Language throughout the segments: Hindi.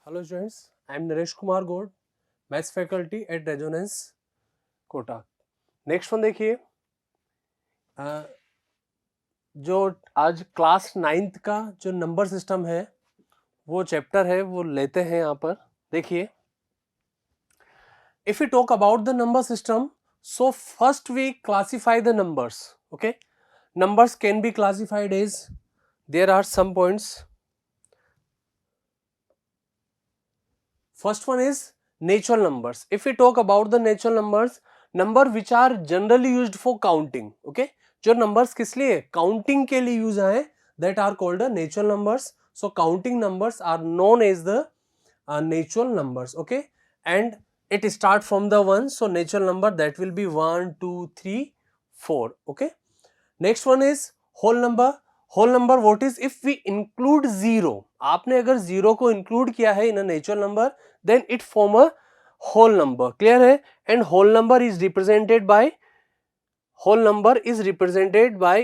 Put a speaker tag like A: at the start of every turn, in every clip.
A: Hello students, I am Naresh Kumar Gord, maths faculty at Resonance Kota. Next one देखिए, जो आज क्लास 9th का जो नंबर सिस्टम है वो चैप्टर है वो लेते हैं यहाँ पर। देखिए, if you talk about the number system, so first we classify the numbers. Okay, numbers can be classified as, there are some points. First one is natural numbers. If we talk about the natural numbers, number which are generally used for counting. Okay, जो numbers किस लिए counting के लिए use आए, that are called the natural numbers. So counting numbers are known as the natural numbers. Okay, and it start from the 1, so natural number that will be 1 2 3 4. Okay, next one is whole number. Whole number what is, if we include zero, आपने अगर जीरो को इंक्लूड किया है in a natural number then it form a whole number. Clear है? And whole number is represented by, whole number is represented by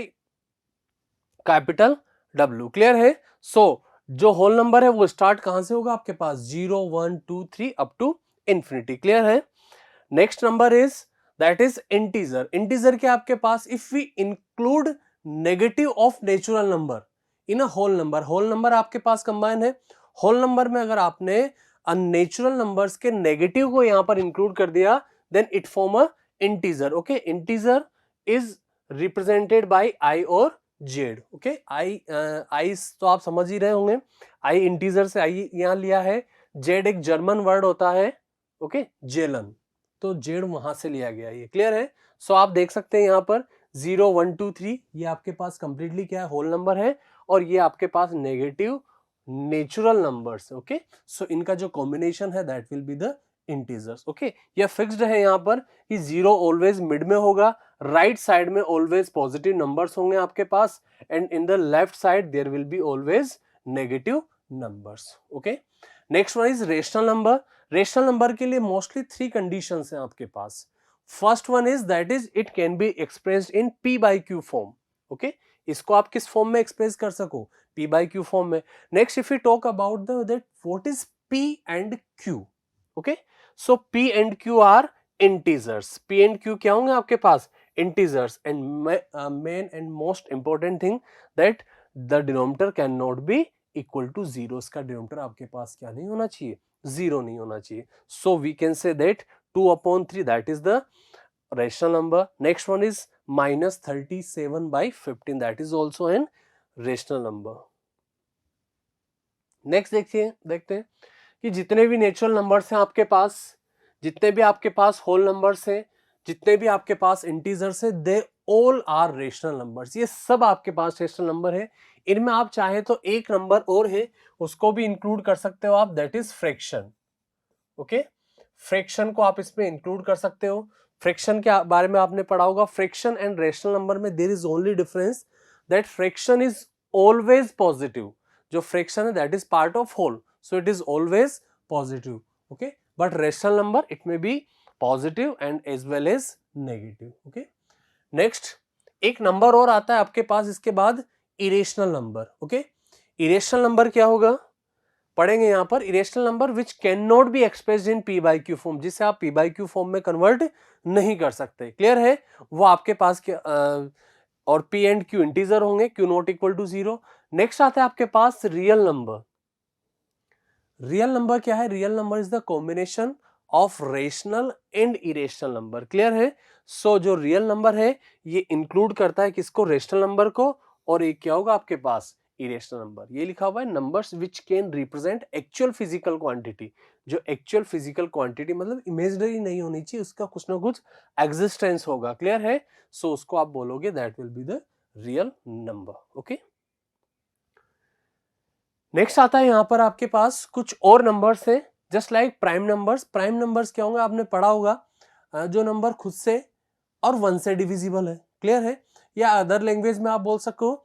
A: capital W. Clear है? सो जो होल नंबर है वो स्टार्ट कहां से होगा आपके पास, 0 1 2 3 अप टू इंफिनिटी। क्लियर है? Next number is that is integer. Integer क्या आपके पास, if we include negative of natural number in a whole number. Whole number आपके पास कंबाइन है, होल नंबर में अगर आपने अननेचुरल नंबर्स के नेगेटिव को यहां पर इंक्लूड कर दिया then it form a integer. Okay, integer is represented by I और जेड। ओके, आई तो आप समझ ही रहे होंगे, आई इंटीजर से आई यहां लिया है, जेड एक जर्मन वर्ड होता है, ओके, जेलन, तो जेड वहां से लिया गया। ये क्लियर है? सो आप देख सकते हैं यहाँ पर 0 1 2 3 ये आपके पास कंप्लीटली क्या है, होल नंबर है, और ये आपके पास negative natural numbers. Okay, so इनका जो कॉम्बिनेशन है that will be the integers. Okay, ये फिक्स्ड है यहाँ पर कि 0 ऑलवेज मिड में होगा, राइट साइड में ऑलवेज पॉजिटिव नंबर्स होंगे आपके पास, and in the left side there will be always negative numbers. Okay, next one is rational number. Rational number के लिए मोस्टली 3 कंडीशंस हैं आपके पास। First one is that is it can be expressed in p by q form. Okay, इसको आप किस फॉर्म में एक्सप्रेस कर सको, p by q फॉर्म में। Next if you talk about the that what is p and q। Okay, so p and q are integers. p and q क्या होंगे आपके पास, integers. And main and most important thing that the denominator can not be equal to zero. इसका डिनोमिनेटर आपके पास क्या नहीं होना चाहिए, जीरो नहीं होना चाहिए। So we can say that 2/3 that is the rational number. Next one is -37/15 that is also an rational number. Next देखते हैं कि जितने भी नेचुरल नंबर्स हैं आपके पास, जितने भी आपके पास होल नंबर्स हैं, जितने भी आपके पास इंटीजर्स हैं, they all are rational numbers. ये सब आपके पास रेशनल नंबर है। इनमें आप चाहे तो एक नंबर और है उसको भी इंक्लूड कर सकते हो आप, that is fraction. Okay, fraction को आप इसमें इंक्लूड कर सकते हो। फ्रैक्शन के बारे में आपने पढ़ा होगा, फ्रैक्शन एंड रेशनल नंबर में there is only difference that fraction is always positive. जो फ्रैक्शन है that is part of whole, so it is always positive. Okay, but rational number it may be positive and as well as negative. Okay, next एक नंबर और आता है आपके पास इसके बाद, irrational number. Okay, irrational number क्या होगा पढ़ेंगे यहाँ पर, irrational number which can not be expressed in p by q form, जिसे आप p by q फॉर्म में कन्वर्ट नहीं कर सकते। क्लियर है? वो आपके पास क्या और p एंड q इंटीजर होंगे, q not equal to 0। Next आता है आपके पास रियल नंबर। रियल नंबर क्या है, real number is the combination of rational and irrational number. Clear है? सो जो रियल नंबर है ये इंक्लूड करता है किसको, रेशनल नंबर को, और एक क्या होगा आपके पास, इरेशनल नंबर। ये लिखा हुआ है numbers which can represent actual physical quantity. जो एक्चुअल फिजिकल क्वांटिटी मतलब इमेजिनरी नहीं होनी चाहिए, उसका कुछ ना कुछ एग्जिस्टेंस होगा। क्लियर है? सो उसको आप बोलोगे that will be the real number. Okay, next आता है यहां पर आपके पास कुछ और नंबर्स हैं, just like prime numbers. Prime numbers क्या होंगे आपने पढ़ा होगा, जो नंबर खुद से और 1 से डिविजिबल है। क्लियर है? या अदर लैंग्वेज में आप बोल सको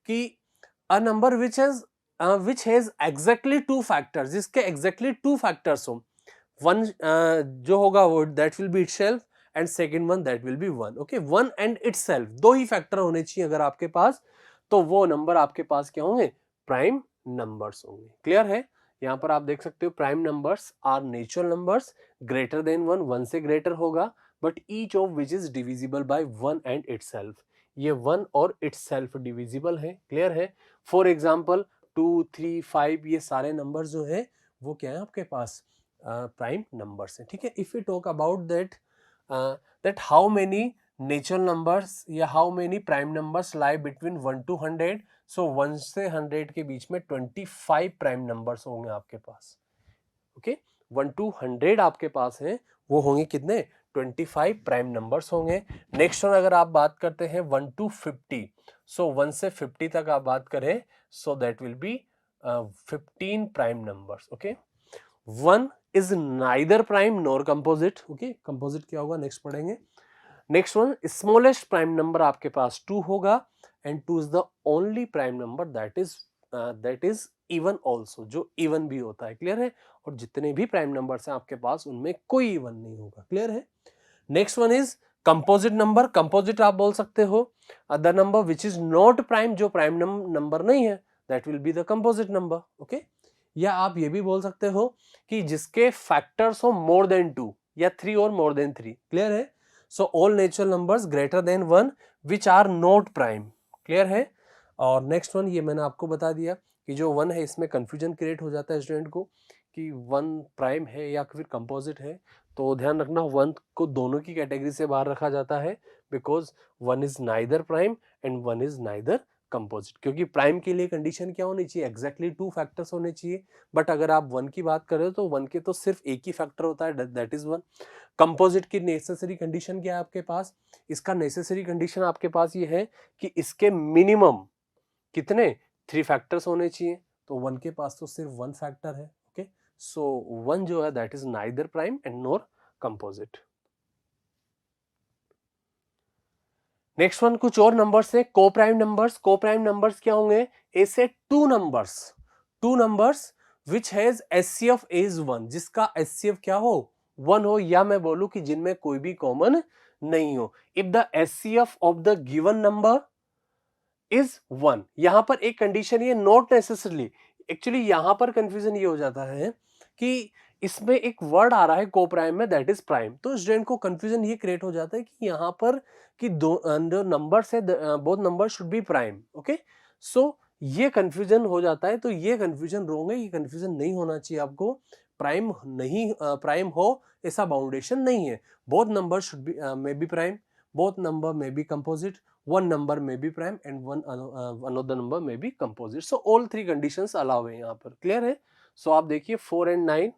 A: कि a number which has exactly 2 factors, जिसके एग्जैक्टली 2 फैक्टर्स हो। वन जो होगा वो that will B itself, and second one that will be 1। Okay, 1 and itself, दो ही फैक्टर होने चाहिए अगर आपके पास, तो वो नंबर आपके पास क्या होंगे, प्राइम नंबर्स होंगे। क्लियर है? यहाँ पर आप देख सकते हो prime numbers are natural numbers greater than 1, 1 से ग्रेटर होगा, but each of which is divisible by 1 and itself, ये 1 और इटसेल्फ डिविजिबल है, क्लियर है। फॉर एग्जांपल 2, 3, 5 ये सारे नंबर्स जो है वो क्या है आपके पास प्राइम नंबर्स हैं, ठीक है। If you talk about that how many natural numbers या how many prime numbers lie between 1 to 100, so 1 से 100 के बीच में 25 प्राइम नंबर्स होंगे आपके पास, ओके। 1 to 100 आपके पास हैं, वो होंगे कितने 25 प्राइम नंबर्स होंगे। नेक्स्ट वन अगर आप बात करते हैं 1 to 50, सो 1 से 50 तक आप बात करें, सो that will B 15 prime numbers, okay. 1 is neither prime nor composite, okay. Composite क्या होगा नेक्स्ट पढ़ेंगे। Next one smallest prime number आपके पास 2 होगा, and 2 is the only prime number that is even also, जो इवन भी होता है, क्लियर है। और जितने भी प्राइम नंबर्स हैं आपके पास उनमें कोई इवन नहीं होगा, क्लियर है। Next one is composite number. Composite आप बोल सकते हो the number which is not prime, जो प्राइम नंबर नहीं है, that will be the composite number, okay. या आप ये भी बोल सकते हो कि जिसके फैक्टर्स हो मोर देन 2 या 3 और मोर देन 3, क्लियर है। So all natural numbers greater than 1 which are not prime, clear है। और नेक्स्ट वन ये मैंने आपको बता दिया कि जो 1 है इसमें कंफ्यूजन क्रिएट हो जाता है स्टूडेंट को कि 1 प्राइम है या फिर कंपोजिट है, तो ध्यान रखना 1 को दोनों की कैटेगरी से बाहर रखा जाता है, because 1 is neither prime and 1 is neither composite. क्योंकि प्राइम के लिए कंडीशन क्या होनी चाहिए, एग्जैक्टली 2 फैक्टर्स होने चाहिए, बट अगर आप 1 की बात करें तो 1 के तो सिर्फ एक ही फैक्टर होता है, that is 1। Composite key necessary condition क्या है आपके पास, इसका नेसेसरी कंडीशन आपके पास ये है कि इसके मिनिमम कितने 3 फैक्टर्स होने चाहिए, तो 1 के पास तो सिर्फ 1 फैक्टर है, ओके। सो 1 जो है that is neither prime and nor composite. Next one कुछ और नंबर्स है को प्राइम नंबर्स। को प्राइम नंबर्स क्या होंगे, ऐसे two numbers which has HCF is 1, जिसका एचसीएफ क्या हो 1 हो, या मैं बोलूं कि जिनमें कोई भी कॉमन नहीं हो। If the HCF of the given number is 1, यहां पर एक कंडीशन ये नॉट नेसेसरली, एक्चुअली यहां पर कंफ्यूजन ये हो जाता है कि इसमें एक वर्ड आ रहा है को प्राइम में दैट इज प्राइम, तो स्टूडेंट को कंफ्यूजन ये क्रिएट हो जाता है कि यहां पर कि दो नंबर्स है both number should be prime, okay. So ये कंफ्यूजन हो जाता है, तो ये कंफ्यूजन रॉन्ग है, ये कंफ्यूजन नहीं होना चाहिए आपको। प्राइम नहीं प्राइम हो ऐसा बाउंडेशन नहीं है, both number should B may be prime, both number may be composite, one number may be prime and another number may be composite. So all three conditions allow है यहाँ पर, क्लियर है। सो आप देखिए 4 and 9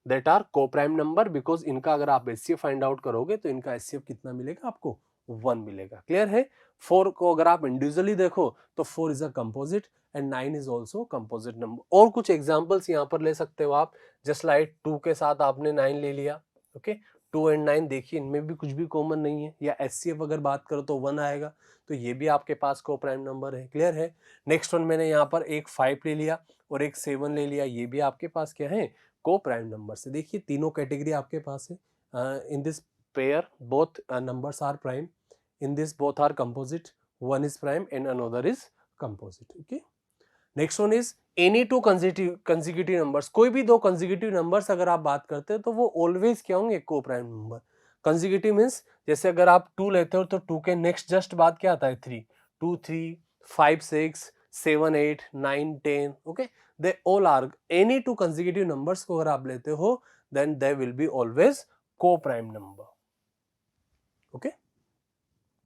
A: that are co-prime number, because इनका अगर आप HCF फाइंड आउट करोगे तो इनका HCF कितना मिलेगा आपको 1 मिलेगा, क्लियर है। 4 को अगर आप इंडिविजुअली देखो तो 4 is a composite and 9 is also composite number. और कुछ एग्जाम्पल्स यहाँ पर ले सकते हो आप, जस्ट लाइक 2 के साथ आपने 9 ले लिया, ओके। 2 एंड 9 देखिए इनमें भी कुछ भी कॉमन नहीं है, या HCF अगर बात करो तो 1 आएगा, तो ये भी आपके पास को प्राइम नंबर है, क्लियर है। नेक्स्ट वन मैंने यहाँ पर एक 5 ले लिया और एक 7 ले लिया, ये भी आपके पास क्या है को प्राइम नंबर से। देखिए तीनों कैटेगरी आपके पास है, in this pair both numbers are prime, in this both are composite, one is prime and another is composite, okay। Next one is any two consecutive numbers. कोई भी दो कंसेक्यूटिव नंबर्स अगर आप बात करते हैं तो वो ऑलवेज क्या होंगे को प्राइम नंबर। कंसेक्यूटिव मींस जैसे अगर आप 2 लेते हो तो 2 के नेक्स्ट जस्ट बाद क्या आता है 3, 2 3 5 6 7 8 9 10, okay. They all are any two consecutive numbers को अगर आप लेते हो then they will be always coprime number, okay.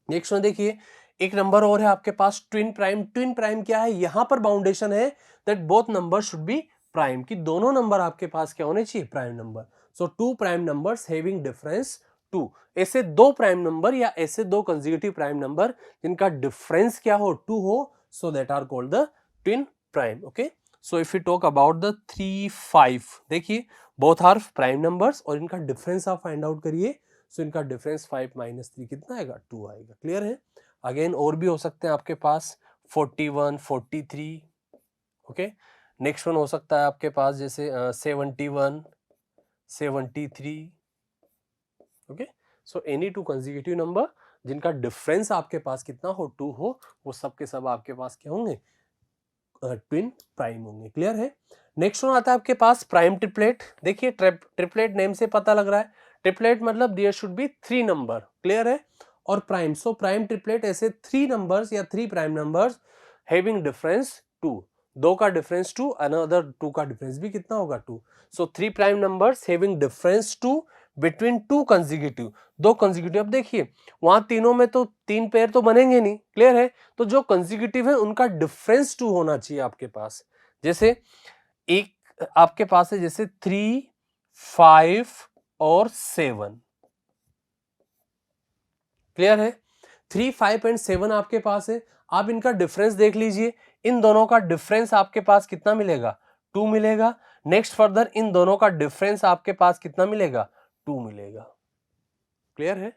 A: Next one देखिए एक नंबर और है आपके पास ट्विन प्राइम। ट्विन प्राइम क्या है, यहां पर बाउंडेशन है that both number should be prime, कि दोनों नंबर आपके पास क्या होने चाहिए prime number. So 2 prime numbers having difference 2, ऐसे 2 प्राइम नंबर या ऐसे 2 कंसेक्यूटिव प्राइम नंबर जिनका डिफरेंस क्या हो 2 हो, so that are called the twin prime, okay. So if you talk about the 3 5, देखिए बोथ आर प्राइम नंबर्स और इनका डिफरेंस आप फाइंड आउट करिए, सो इनका डिफरेंस 5 - 3 कितना आएगा 2 आएगा, क्लियर है। अगेन और भी हो सकते हैं आपके पास 41 43, ओके। नेक्स्ट वन हो सकता है आपके पास जैसे 71 73, okay. So any two consecutive number जिनका डिफरेंस आपके पास कितना हो 2 हो, वो सब के सब आपके पास क्या होंगे ट्विन प्राइम होंगे। क्लियर है? नेक्स्ट वन आता है आपके पास प्राइम ट्रिपलेट। देखिए ट्रिपलेट नेम से पता लग रहा है, ट्रिपलेट मतलब देयर शुड बी 3 नंबर। क्लियर है? और प्राइम, सो प्राइम ट्रिपलेट ऐसे 3 नंबर्स या 3 प्राइम नंबर्स हैविंग डिफरेंस 2, 2 का डिफरेंस 2, अनदर 2 का डिफरेंस भी कितना होगा 2। सो 3 prime numbers having difference 2 between 2 consecutive, 2 consecutive. अब देखिए वहां तीनों में तो 3 पेयर तो बनेंगे नहीं। क्लियर है? तो जो कंसेक्यूटिव है उनका डिफरेंस 2 होना चाहिए आपके पास। जैसे एक आपके पास है जैसे 3, 5 और 7। क्लियर है? 3, 5 एंड 7 आपके पास है। आप इनका डिफरेंस देख लीजिए, इन दोनों का डिफरेंस आपके पास कितना मिलेगा? 2 मिलेगा। नेक्स्ट फर्दर इन दोनों का डिफरेंस आपके पास कितना मिलेगा? 2 मिलेगा। क्लियर है?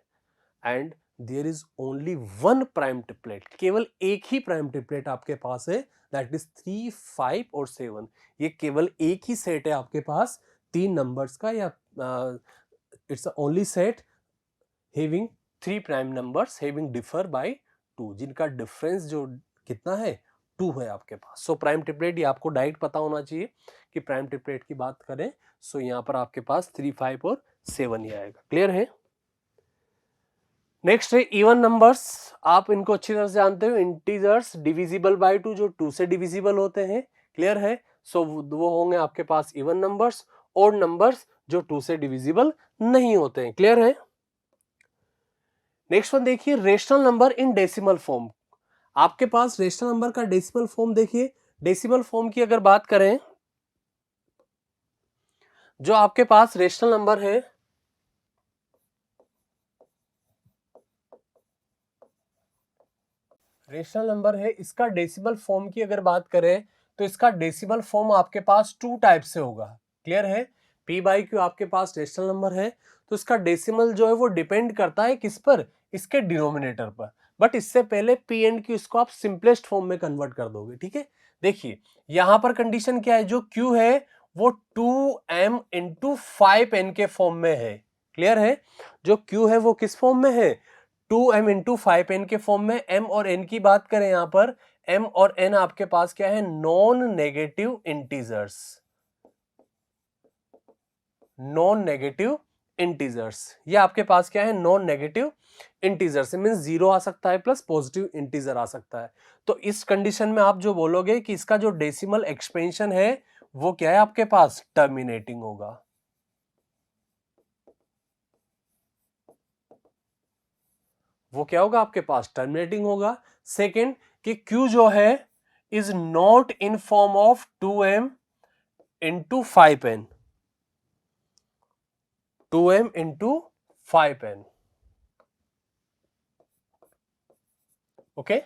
A: And there is only one prime triplet, केवल एक ही प्राइम ट्रिपलेट आपके पास है, दैट इज 3, 5 और 7। ये केवल एक ही सेट है आपके पास 3 नंबर्स का, या it's only set having 3 prime numbers having differ by 2, जिनका डिफरेंस जो कितना है? 2 है आपके पास। सो प्राइम ट्रिपलेट, ये आपको डायरेक्ट पता होना चाहिए कि प्राइम ट्रिपलेट की बात करें, सो यहां पर आपके पास 3, 5 और 7 ही आएगा। क्लियर है? नेक्स्ट है इवन नंबर्स। आप इनको अच्छी तरह से जानते हो, इंटीजर्स डिविजिबल बाय 2, जो 2 से डिविजिबल होते हैं। क्लियर है? सो वो होंगे आपके पास इवन नंबर्स। ओड नंबर्स जो 2 से डिविजिबल नहीं होते हैं। क्लियर है? नेक्स्ट वन देखिए, rational number in decimal form. आपके पास रेशनल नंबर का डेसिमल फॉर्म देखिए। डेसिमल फॉर्म की अगर बात करें, जो आपके पास रेशनल नंबर है, रेशनल नंबर है, इसका डेसिमल फॉर्म की अगर बात करें तो इसका डेसिमल फॉर्म आपके पास 2 टाइप से होगा। क्लियर है? p बाई क्यू आपके पास रेशनल नंबर है, तो इसका डेसिमल जो है वो डिपेंड करता है किस पर? इसके डिनोमिनेटर पर। बट इससे पहले p एंड q इसको आप सिंपलेस्ट फॉर्म में कन्वर्ट कर दोगे। ठीक है? देखिए यहां पर कंडीशन क्या है, जो q है वो 2m इंटू 5n के फॉर्म में है। क्लियर है? जो q है वो किस फॉर्म में है? 2m इंटू 5n के फॉर्म में। m और n की बात करें, यहां पर m और n आपके पास क्या है? Non negative integers. Non negative integers, ये आपके पास क्या है? Non negative integers, means zero आ सकता है प्लस पॉजिटिव इंटीजर आ सकता है। तो इस कंडीशन में आप जो बोलोगे कि इसका जो डेसिमल एक्सपेंशन है वो क्या है आपके पास? टर्मिनेटिंग होगा। वो क्या होगा आपके पास? टर्मिनेटिंग होगा। सेकेंड कि Q जो है is not in form of 2m into 5n, 2m into 5n। Okay?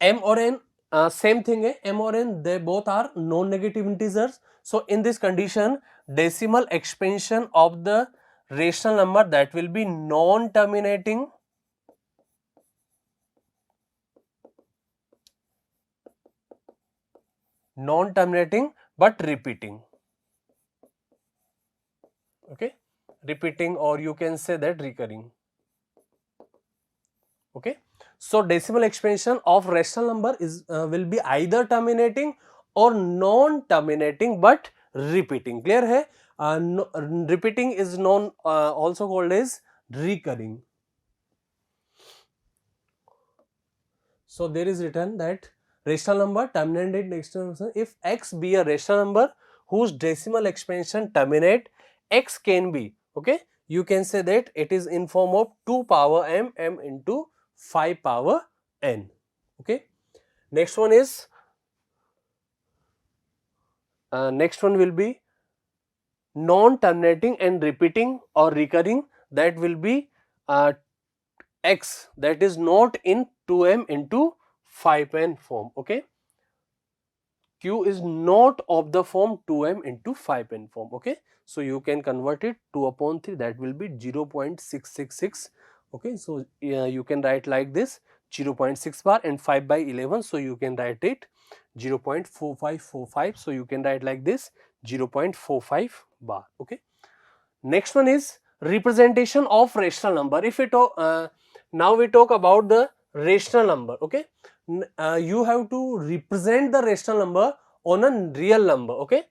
A: m और n सेम थिंग है, m और n they both are non negative integers. So in this condition decimal expansion of the rational number that will be non terminating, non-terminating but repeating. Okay, repeating, or you can say that recurring. Okay, so decimal expansion of rational number is will be either terminating or non-terminating but repeating. Clear है? No, repeating is known also called as recurring. So there is written that rational number terminated next if x be a rational number whose decimal expansion terminate, x can be, okay, you can say that it is in form of 2 power m, m into 5 power n. Okay, next one is next one will be non-terminating and repeating or recurring, that will be x that is not in 2m into 5n form. Okay, Q is not of the form 2m into 5n form. Okay, so you can convert it 2 upon 3, that will be 0.666. Okay, so you can write like this 0.6 bar and 5 by 11, so you can write it 0.4545, so you can write like this 0.45 bar. Okay, next one is representation of rational number. If we talk now we talk about the rational number. Okay, you have to represent the rational number on a real number. Okay,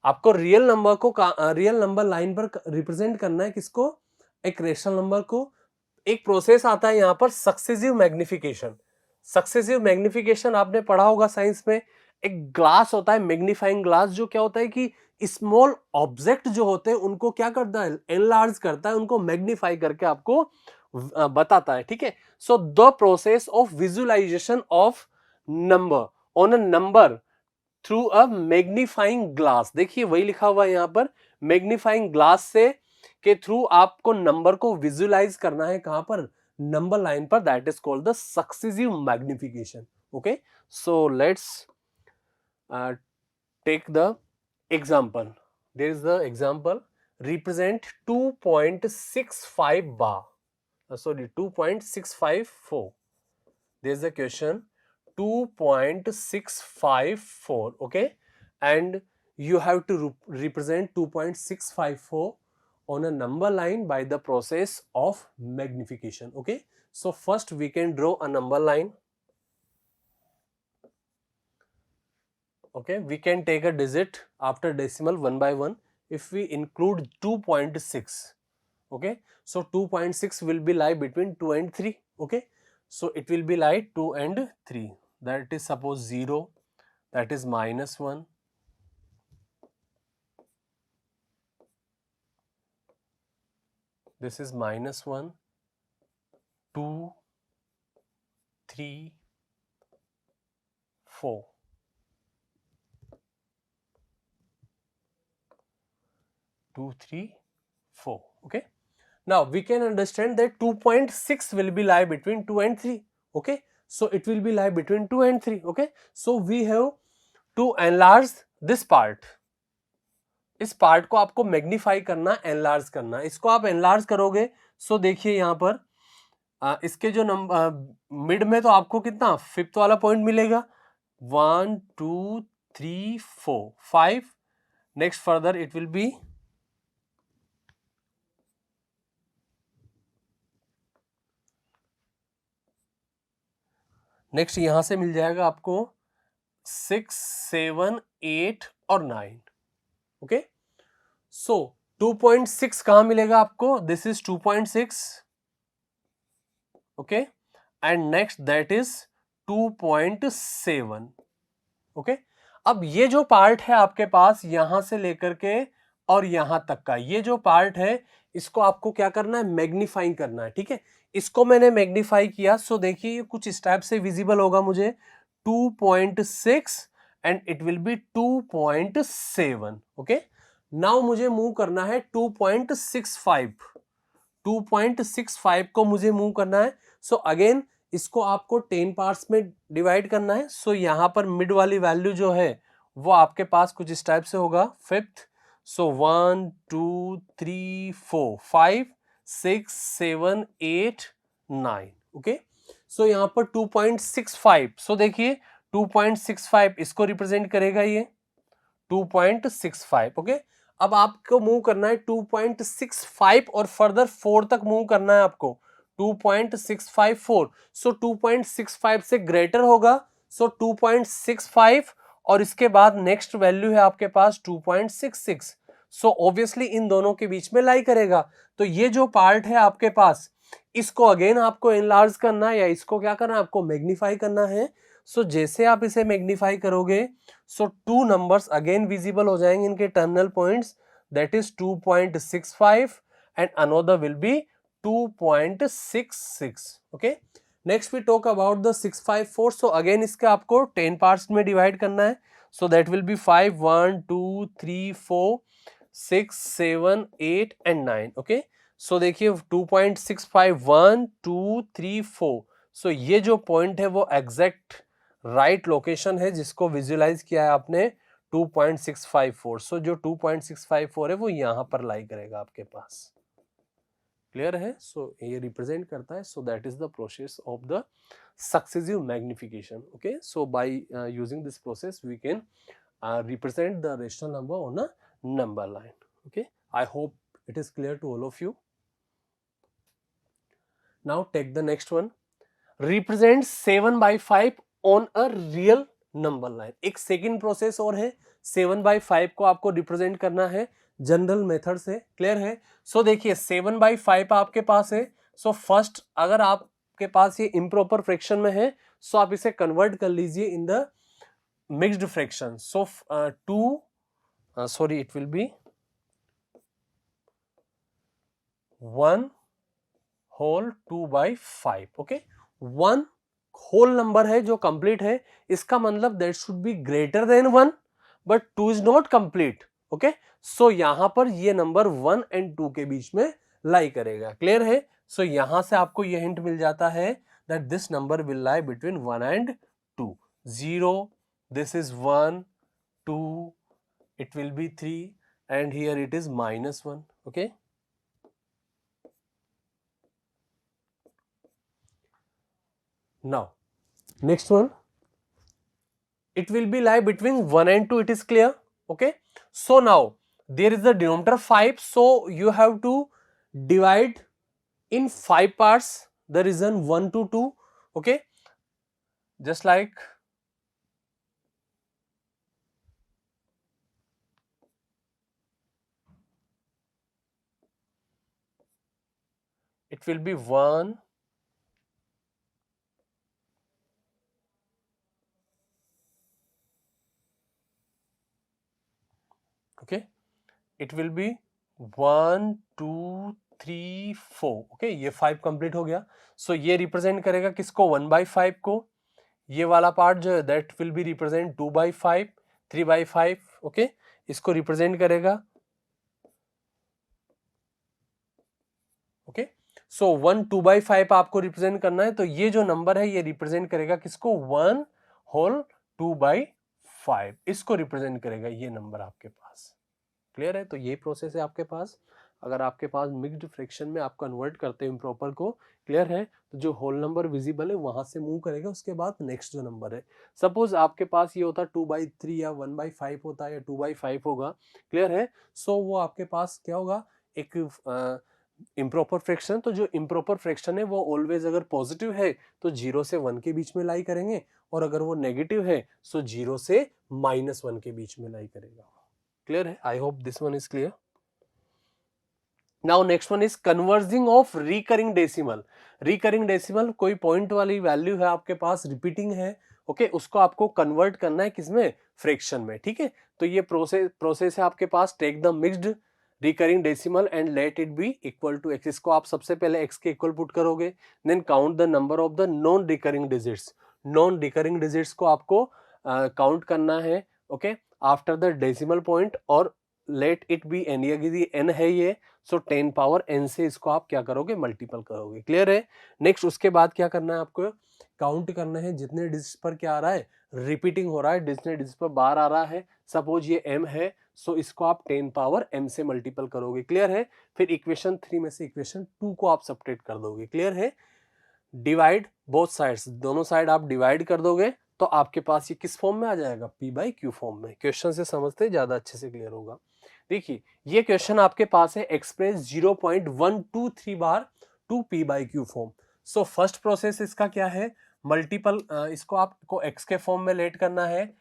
A: आपको रियल नंबर को रियल नंबर लाइन पर रिप्रेजेंट करना है, किसको, एक रेशनल नंबर को. एक प्रोसेस आता है यहां पर सक्सेसिव मैग्निफिकेशन. सक्सेसिव मैग्निफिकेशन आपने पढ़ा होगा साइंस में. एक ग्लास होता है, मैग्नीफाइंग ग्लास, जो क्या होता है कि स्मॉल ऑब्जेक्ट जो होते हैं उनको क्या करता है, एनलार्ज करता है, उनको मैग्नीफाई करके आपको बताता है. ठीक है, so the process of visualisation of number on a number through a magnifying glass. देखिए वही लिखा हुआ है यहां पर, मैग्नीफाइंग ग्लास से के थ्रू आपको नंबर को विजुअलाइज करना है. कहां पर, नंबर लाइन पर. That is called the successive magnification. Okay, so let's take the example. There is the example, represent 2.65 bar, sorry 2.654. there is a question 2.654. okay, and you have to represent 2.654 on a number line by the process of magnification. okay, so first we can draw a number line. okay, we can take a digit after decimal one by one. If we include 2.6, okay, so 2.6 will be lie between 2 and 3. okay, so it will be like 2 and 3. That is suppose 0, that is -1, this is -1, 2, 3, 4. 2, 3, 4. okay, now we can understand that 2.6 will be lie between 2 and 3. okay, so it will be lie between 2 and 3. okay, so we have to enlarge this part. इस पार्ट को आपको मैग्नीफाई करना, एनलार्ज करना. इसको आप एनलार्ज करोगे, सो देखिए यहां पर इसके जो नंबर मिड में तो आपको कितना, फिफ्थ वाला पॉइंट मिलेगा. 1 2 3 4 5. Next further it will B next यहां से मिल जाएगा आपको 6 7 8 और 9. ओके, सो 2.6 कहां मिलेगा आपको, this is 2.6. Okay, and next that is 2.7. Okay, अब ये जो पार्ट है आपके पास यहां से लेकर के और यहां तक का, ये जो पार्ट है इसको आपको क्या करना है, मैग्नीफाई करना है. ठीक है, इसको मैंने मैग्नीफाई किया. सो देखिए ये कुछ इस टाइप से विजिबल होगा मुझे, 2.6 and it will B 2.7. Okay, now मुझे मूव करना है 2.65. 2.65 को मुझे मूव करना है. सो अगेन इसको आपको 10 पार्ट्स में डिवाइड करना है. सो यहां पर मिड वाली वैल्यू जो है वो आपके पास कुछ इस टाइप से होगा, फिफ्थ. सो 1 2 3 4 5 6 7 8 9. ओके, सो यहां पर 2.65. सो देखिए 2.65 इसको रिप्रेजेंट करेगा ये 2.65. ओके, अब आपको मूव करना है 2.65 और फर्दर 4 तक मूव करना है आपको, 2.654. सो 2.65 से ग्रेटर होगा, सो 2.65 और इसके बाद नेक्स्ट वैल्यू है आपके पास 2.66. सो ऑब्वियसली इन दोनों के बीच में लाई करेगा. तो ये जो पार्ट है आपके पास, इसको अगेन आपको एनलार्ज करना है या इसको क्या करना है, आपको मैग्नीफाई करना है. सो जैसे आप इसे मैग्नीफाई करोगे, so two numbers again visible हो जाएंगे इनके terminal points, that is 2.65 and another will be 2.66. Okay, next we talk about the 654. So again इसके आपको 10 पार्ट्स में डिवाइड करना है. So that will be 5 1 2 3 4 6 7 8 and 9. Okay, so देखिए 2.65 1 2 3 4. सो ये जो पॉइंट है वो एग्जैक्ट राइट लोकेशन है जिसको विजुअलाइज किया है आपने 2.654. सो जो 2.654 है वो यहां पर लाई करेगा आपके पास. क्लियर है? सो ये रिप्रेजेंट करता है. So that is the process of the successive magnification. Okay, so by using this process we can represent the rational number on a number line. Okay, I hope it is clear to all of you. Now take the next one, represent 7/5 on a real number line. एक सेकेंड प्रोसेस और है, 7/5 को आपको रिप्रेजेंट करना है जनरल मेथड से, क्लियर है। सो देखिए 7/5 आपके पास है। सो फर्स्ट अगर आपके पास ये इम्प्रॉपर फ्रैक्शन में है, सो आप इसे कन्वर्ट कर लीजिए in the mixed fraction. So it will be 1 whole 2/5। Okay, 1 whole number है जो कंप्लीट है, इसका मतलब that should be greater than 1, but 2 is not complete. Okay, so यहां पर ये नंबर 1 एंड 2 के बीच में लाई करेगा, क्लियर है। सो यहां से आपको ये हिंट मिल जाता है that this number will lie between 1 and 2। 0, this is 1, 2, it will be 3, and here it is -1. Okay, now next one, it will be lie between 1 and 2, it is clear. Okay, so now there is the denominator 5, so you have to divide in 5 parts the reason 1 to 2. Okay, just like it will be 1, okay, it will be 1 2 3 4। Okay, ये 5 कंप्लीट हो गया। सो ये रिप्रेजेंट करेगा किसको, 1/5 को। ये वाला पार्ट जो है that will B represent 2/5, 3/5। Okay, इसको रिप्रेजेंट करेगा। ओके, सो 1 2/5 आपको रिप्रेजेंट करना है, तो ये जो नंबर है ये रिप्रेजेंट करेगा किसको, 1 होल 2/5, इसको रिप्रेजेंट करेगा ये नंबर आपके पास, क्लियर है। तो ये प्रोसेस है आपके पास। अगर आपके पास मिक्स्ड फ्रैक्शन में आप कन्वर्ट करते हैं इम्प्रॉपर को, क्लियर है, तो जो होल नंबर विजिबल है वहां से मूव करेगा, उसके बाद नेक्स्ट जो नंबर है, सपोज आपके पास ये होता 2/3 या 1/5 होता है या 2/5 होगा, क्लियर है। सो वो आपके पास क्या होगा, एक इम्प्रॉपर फ्रैक्शन। तो जो इम्प्रॉपर फ्रैक्शन है वो ऑलवेज अगर पॉजिटिव है तो 0 से 1 के बीच में लाई करेंगे, और अगर वो नेगेटिव है सो 0 से -1 के बीच में लाई करेगा, क्लियर है। आई hope this one is clear. Now next one is converging of recurring decimal. Recurring decimal कोई पॉइंट वाली वैल्यू है आपके पास, रिपीटिंग है, ओके, उसको आपको कन्वर्ट करना है किसमें, फ्रैक्शन में, ठीक है। तो ये प्रोसेस है आपके पास, take the mixed recurring decimal and let it be equal to x। इसको आप सबसे पहले x के इक्वल पुट करोगे, then count the number of the non recurring digits. Non recurring digits को आपको काउंट करना है, okay, after the decimal point, और लेट इट बी एन, यदि n है ये, सो 10 पावर n से इसको आप क्या करोगे, मल्टीपल करोगे, क्लियर है। नेक्स्ट उसके बाद क्या करना है आपको, काउंट करना है जितने डिजिट्स पर क्या आ रहा है, रिपीटिंग हो रहा है, जितने डिजिट्स पर बार आ रहा है, सपोज ये m है, सो इसको आप 10 पावर m से मल्टीपल करोगे, क्लियर है। फिर इक्वेशन 3 में से इक्वेशन 2 को आप सब्ट्रैक्ट कर दोगे, क्लियर है। डिवाइड बोथ साइड्स, दोनों साइड आप डिवाइड कर दोगे तो आपके पास ये किस फॉर्म में आ जाएगा, p/q फॉर्म में। क्वेश्चन से समझते ज्यादा अच्छे से क्लियर होगा। देखिए ये क्वेश्चन आपके पास है, express 0.123 bar to p/q form. So first process इसका क्या है, मल्टीपल, इसको आपको x के फॉर्म में लेट करना है।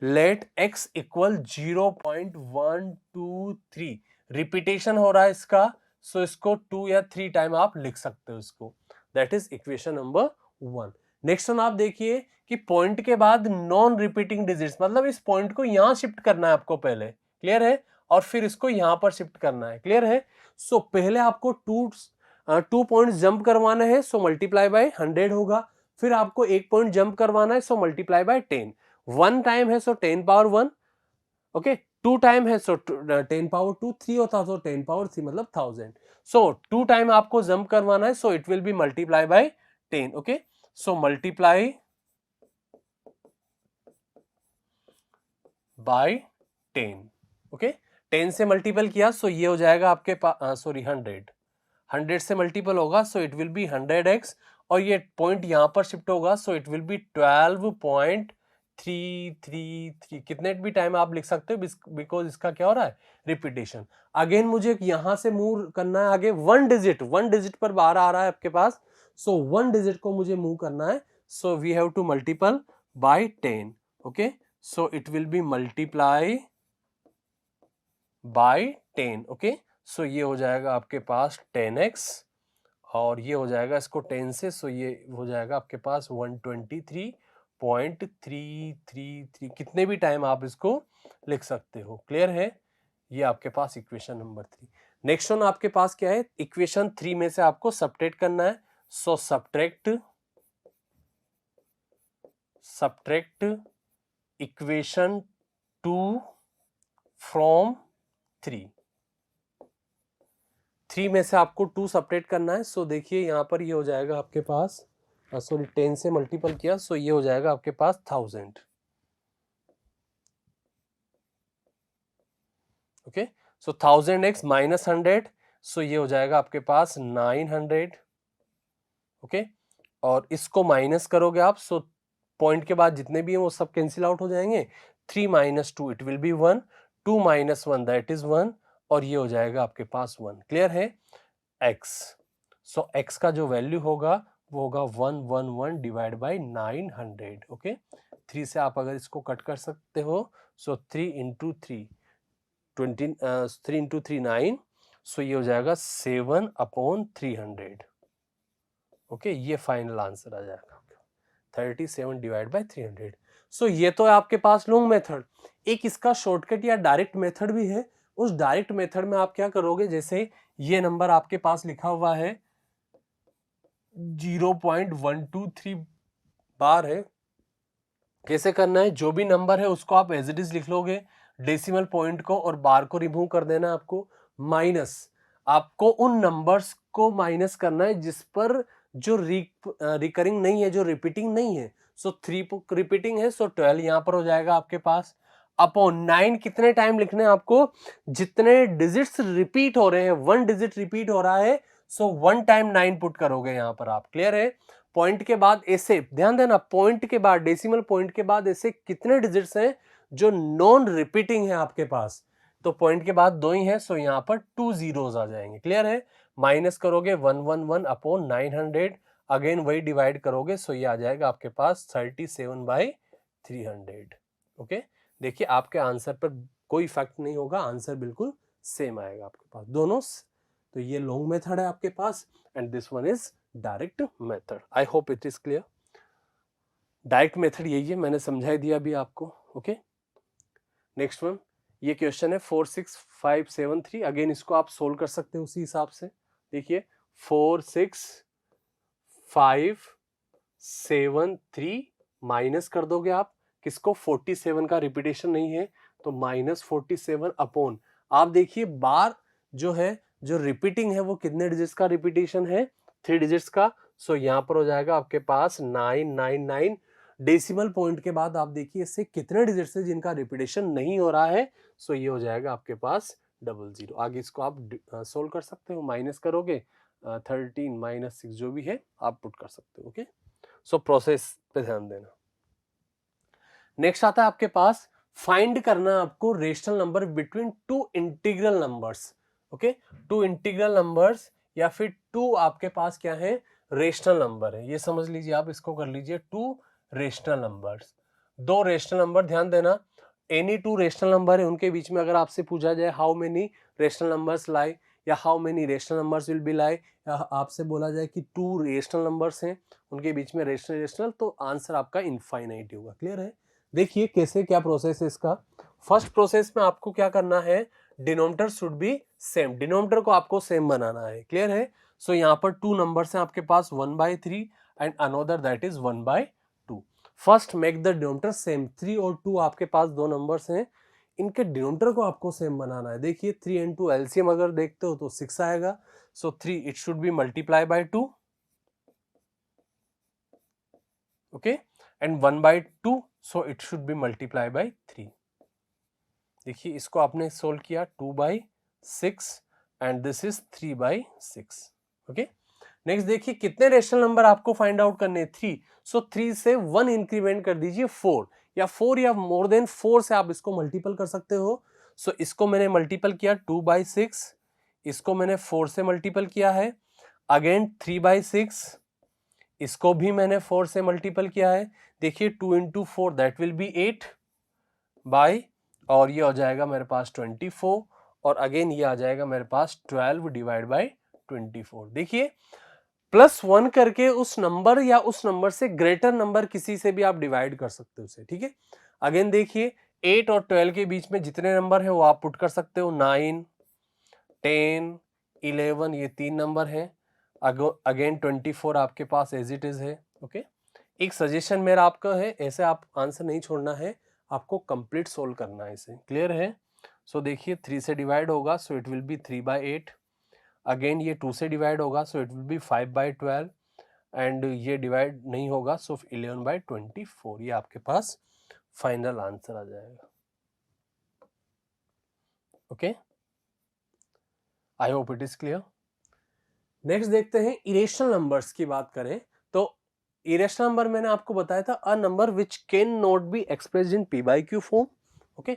A: लेट x इक्वल 0.123, रिपीटेशन हो रहा है इसका, सो इसको 2 या 3 टाइम आप लिख सकते हो इसको, that is equation number 1। Next one आप देखिए कि पॉइंट के बाद नॉन रिपीटिंग डिजिट्स, मतलब इस पॉइंट को यहां शिफ्ट करना है आपको पहले, क्लियर है, और फिर इसको यहां पर शिफ्ट करना है, क्लियर है। सो पहले आपको 2 पॉइंट जंप करवाना है, सो मल्टीप्लाई बाय 100 होगा। फिर आपको 1 पॉइंट जंप करवाना है, सो मल्टीप्लाई बाय 10। 1 टाइम है सो 10 पावर 1, ओके, 2 टाइम है सो 10 पावर 2, 3 होता तो 10 पावर 3 मतलब 1000। सो 2 टाइम आपको जंप करवाना है, सो it will be multiply by 10, okay. So multiply by 10, okay, 10 से मल्टीपल किया, सो ये हो जाएगा आपके पास, सॉरी 100 से मल्टीपल होगा, so it will B 100x, और ये पॉइंट यहां पर शिफ्ट होगा, सो इट विल बी 12.3 3 कितने भी टाइम आप लिख सकते हो बिकॉज इसका क्या हो रहा है, रिपीटेशन। अगेन मुझे यहां से मूव करना है आगे, वन डिजिट पर बाहर आ रहा है आपके पास, सो वन डिजिट को मुझे मूव करना है, so we have to multiple by 10, okay, so it will be multiply by 10, okay, so ये हो जाएगा आपके पास 10x, और ये हो जाएगा इसको 10 से, सो ये हो जाएगा आपके पास 123.333, कितने भी टाइम आप इसको लिख सकते हो। क्लियर है, ये आपके पास इक्वेशन नंबर 3। नेक्स्ट वन आपके पास क्या है, इक्वेशन 3 में से आपको सब्ट्रैक्ट करना है, सो सब्ट्रैक्ट इक्वेशन 2 फ्रॉम 3 में से आपको 2 सब्ट्रैक्ट करना है। सो देखिए यहां पर ये हो जाएगा आपके पास, सॉरी 10 से मल्टीपल किया, सो ये हो जाएगा आपके पास 1000, ओके, सो 1000x माइनस 100, सो ये हो जाएगा आपके पास 900, ओके, और इसको माइनस करोगे आप, सो पॉइंट के बाद जितने भी हैं वो सब कैंसिल आउट हो जाएंगे, 3 - 2 it will be 1, 2 - 1 that is 1, और ये हो जाएगा आपके पास 1। क्लियर है, x, सो x का जो वैल्यू होगा वो होगा 111 डिवाइड बाई 900, ओके, 3 से आप अगर इसको कट कर सकते हो, सो 3 × 3 3 × 3 9, सो ये हो जाएगा 7/300, ओके, ये फाइनल आंसर आ जाएगा 37 डिवाइड बाई 300। सो ये तो है आपके पास लॉन्ग मेथड। एक इसका शॉर्टकट या डायरेक्ट मेथड भी है। उस डायरेक्ट मेथड में आप क्या करोगे, जैसे ये नंबर आपके पास लिखा हुआ है 0.123 बार है, कैसे करना है, जो भी नंबर है उसको आप एज इट इज लिख लोगे, डेसिमल पॉइंट को और बार को रिमूव कर देना है आपको, माइनस आपको उन नंबर्स को माइनस करना है जिस पर जो रिकरिंग नहीं है, जो रिपीटिंग नहीं है। सो 3 रिपीटिंग है, सो 12 यहां पर हो जाएगा आपके पास, अपॉन 9 कितने टाइम लिखने हैं आपको, जितने डिजिट्स रिपीट हो रहे हैं, 1 डिजिट रिपीट हो रहा है, सो 1 टाइम 9 पुट करोगे यहां पर आप। क्लियर है, पॉइंट के बाद ऐसे ध्यान देना, पॉइंट के बाद डेसिमल पॉइंट के बाद ऐसे कितने डिजिट्स हैं जो नॉन रिपीटिंग है आपके पास, तो पॉइंट के बाद 2 ही है, सो यहां पर 2 जीरोस आ जाएंगे। क्लियर है, माइनस करोगे 111 अपॉन 900, अगेन वही डिवाइड करोगे, सो ये आ जाएगा आपके पास 37/300, ओके। देखिए आपके आंसर पर कोई इफेक्ट नहीं होगा, आंसर बिल्कुल सेम आएगा आपके पास दोनों। तो ये लॉन्ग मेथड है आपके पास, and this one is direct method. I hope it is clear. Direct method यही है, मैंने समझाई दिया अभी आपको, ओके। नेक्स्ट वन, ये क्वेश्चन है 46573, अगेन इसको आप सोल्व कर सकते हैं उसी हिसाब से। देखिए 46573 माइनस कर दोगे आप किसको, 47 का रिपीटेशन नहीं है तो -47 अपॉन, आप देखिए बार जो है, जो रिपीटिंग है वो कितने डिजिट्स का रिपीटेशन है, 3 डिजिट्स का, सो यहां पर हो जाएगा आपके पास 999। डेसिमल पॉइंट के बाद आप देखिए इससे कितने डिजिट्स है जिनका रिपीटेशन नहीं हो रहा है, सो ये हो जाएगा आपके पास 00। आगे इसको आप सोल्व कर सकते हो, माइनस करोगे 13 - 6 जो भी है आप पुट कर सकते हो, ओके। सो प्रोसेस पे ध्यान देना। नेक्स्ट आता है आपके पास, फाइंड करना आपको rational number between 2 integral numbers, okay, 2 integral numbers या फिर 2 आपके पास क्या है, रेशनल नंबर है, ये समझ लीजिए आप, इसको कर लीजिए 2 रेशनल नंबर्स, 2 रेशनल नंबर। ध्यान देना, एनी 2 रेशनल नंबर है उनके बीच में अगर आपसे पूछा जाए how many rational numbers lie, या how many rational numbers will be lie, या आपसे बोला जाए कि 2 रेशनल नंबर्स हैं उनके बीच में रेशनल, तो आंसर आपका इनफाइनाइट होगा। क्लियर है, देखिए कैसे क्या प्रोसेस है इसका। फर्स्ट प्रोसेस में आपको क्या करना है, denominator should be same, denominator को आपको सेम बनाना है। क्लियर है, सो यहाँ पर 2 नंबर्स हैं आपके पास, 1/3 and another that is 1/2। First make the denominator same, 3 और 2 आपके पास 2 नंबर्स हैं, इनके डिनोमिनेटर को आपको सेम बनाना है। देखिए 3 × 2 एलसीएम अगर देखते हो तो 6 आएगा, सो 3 it should be multiply bye 2, okay, and 1/2, so it should be multiply bye 3। देखिए इसको आपने सोल्व किया 2/6 and this is 3/6, okay. Next देखिए कितने रेशनल नंबर आपको फाइंड आउट करने, 3, सो 3 से 1 इंक्रीमेंट कर दीजिए 4, या 4 या मोर देन 4 से आप इसको मल्टीपल कर सकते हो। सो इसको मैंने मल्टीपल किया 2/6, इसको मैंने 4 से मल्टीपल किया है, अगेन 3/6, इसको भी मैंने 4 से मल्टीपल किया है। देखिए 2 into 4 that will B 8 by, और ये हो जाएगा मेरे पास 24, और अगेन ये आ जाएगा मेरे पास 12 डिवाइड बाई 24। देखिए +1 करके उस नंबर या उस नंबर से ग्रेटर नंबर किसी से भी आप डिवाइड कर सकते हो उसे, ठीक है। अगेन देखिए 8 और 12 के बीच में जितने नंबर है वो आप पुट कर सकते हो, 9, 10, 11, ये 3 नंबर है। अगेन 24 आपके पास एज इट इज है, ओके। एक सजेशन मेरा आपका है, ऐसे आप आंसर नहीं छोड़ना है, आपको कंप्लीट सोल्व करना है इसे, क्लियर है। सो देखिए 3 से डिवाइड होगा so it will B 3/8, again ये 2 से डिवाइड होगा so it will B 5/12, and ये डिवाइड नहीं होगा सो 11/24, ये आपके पास फाइनल आंसर आ जाएगा, okay. I hope it is clear. Next देखते हैं इरेशनल नंबर्स की बात करें तो इरेशनल नंबर मैंने आपको बताया था a number which can not be expressed in p/q form, okay.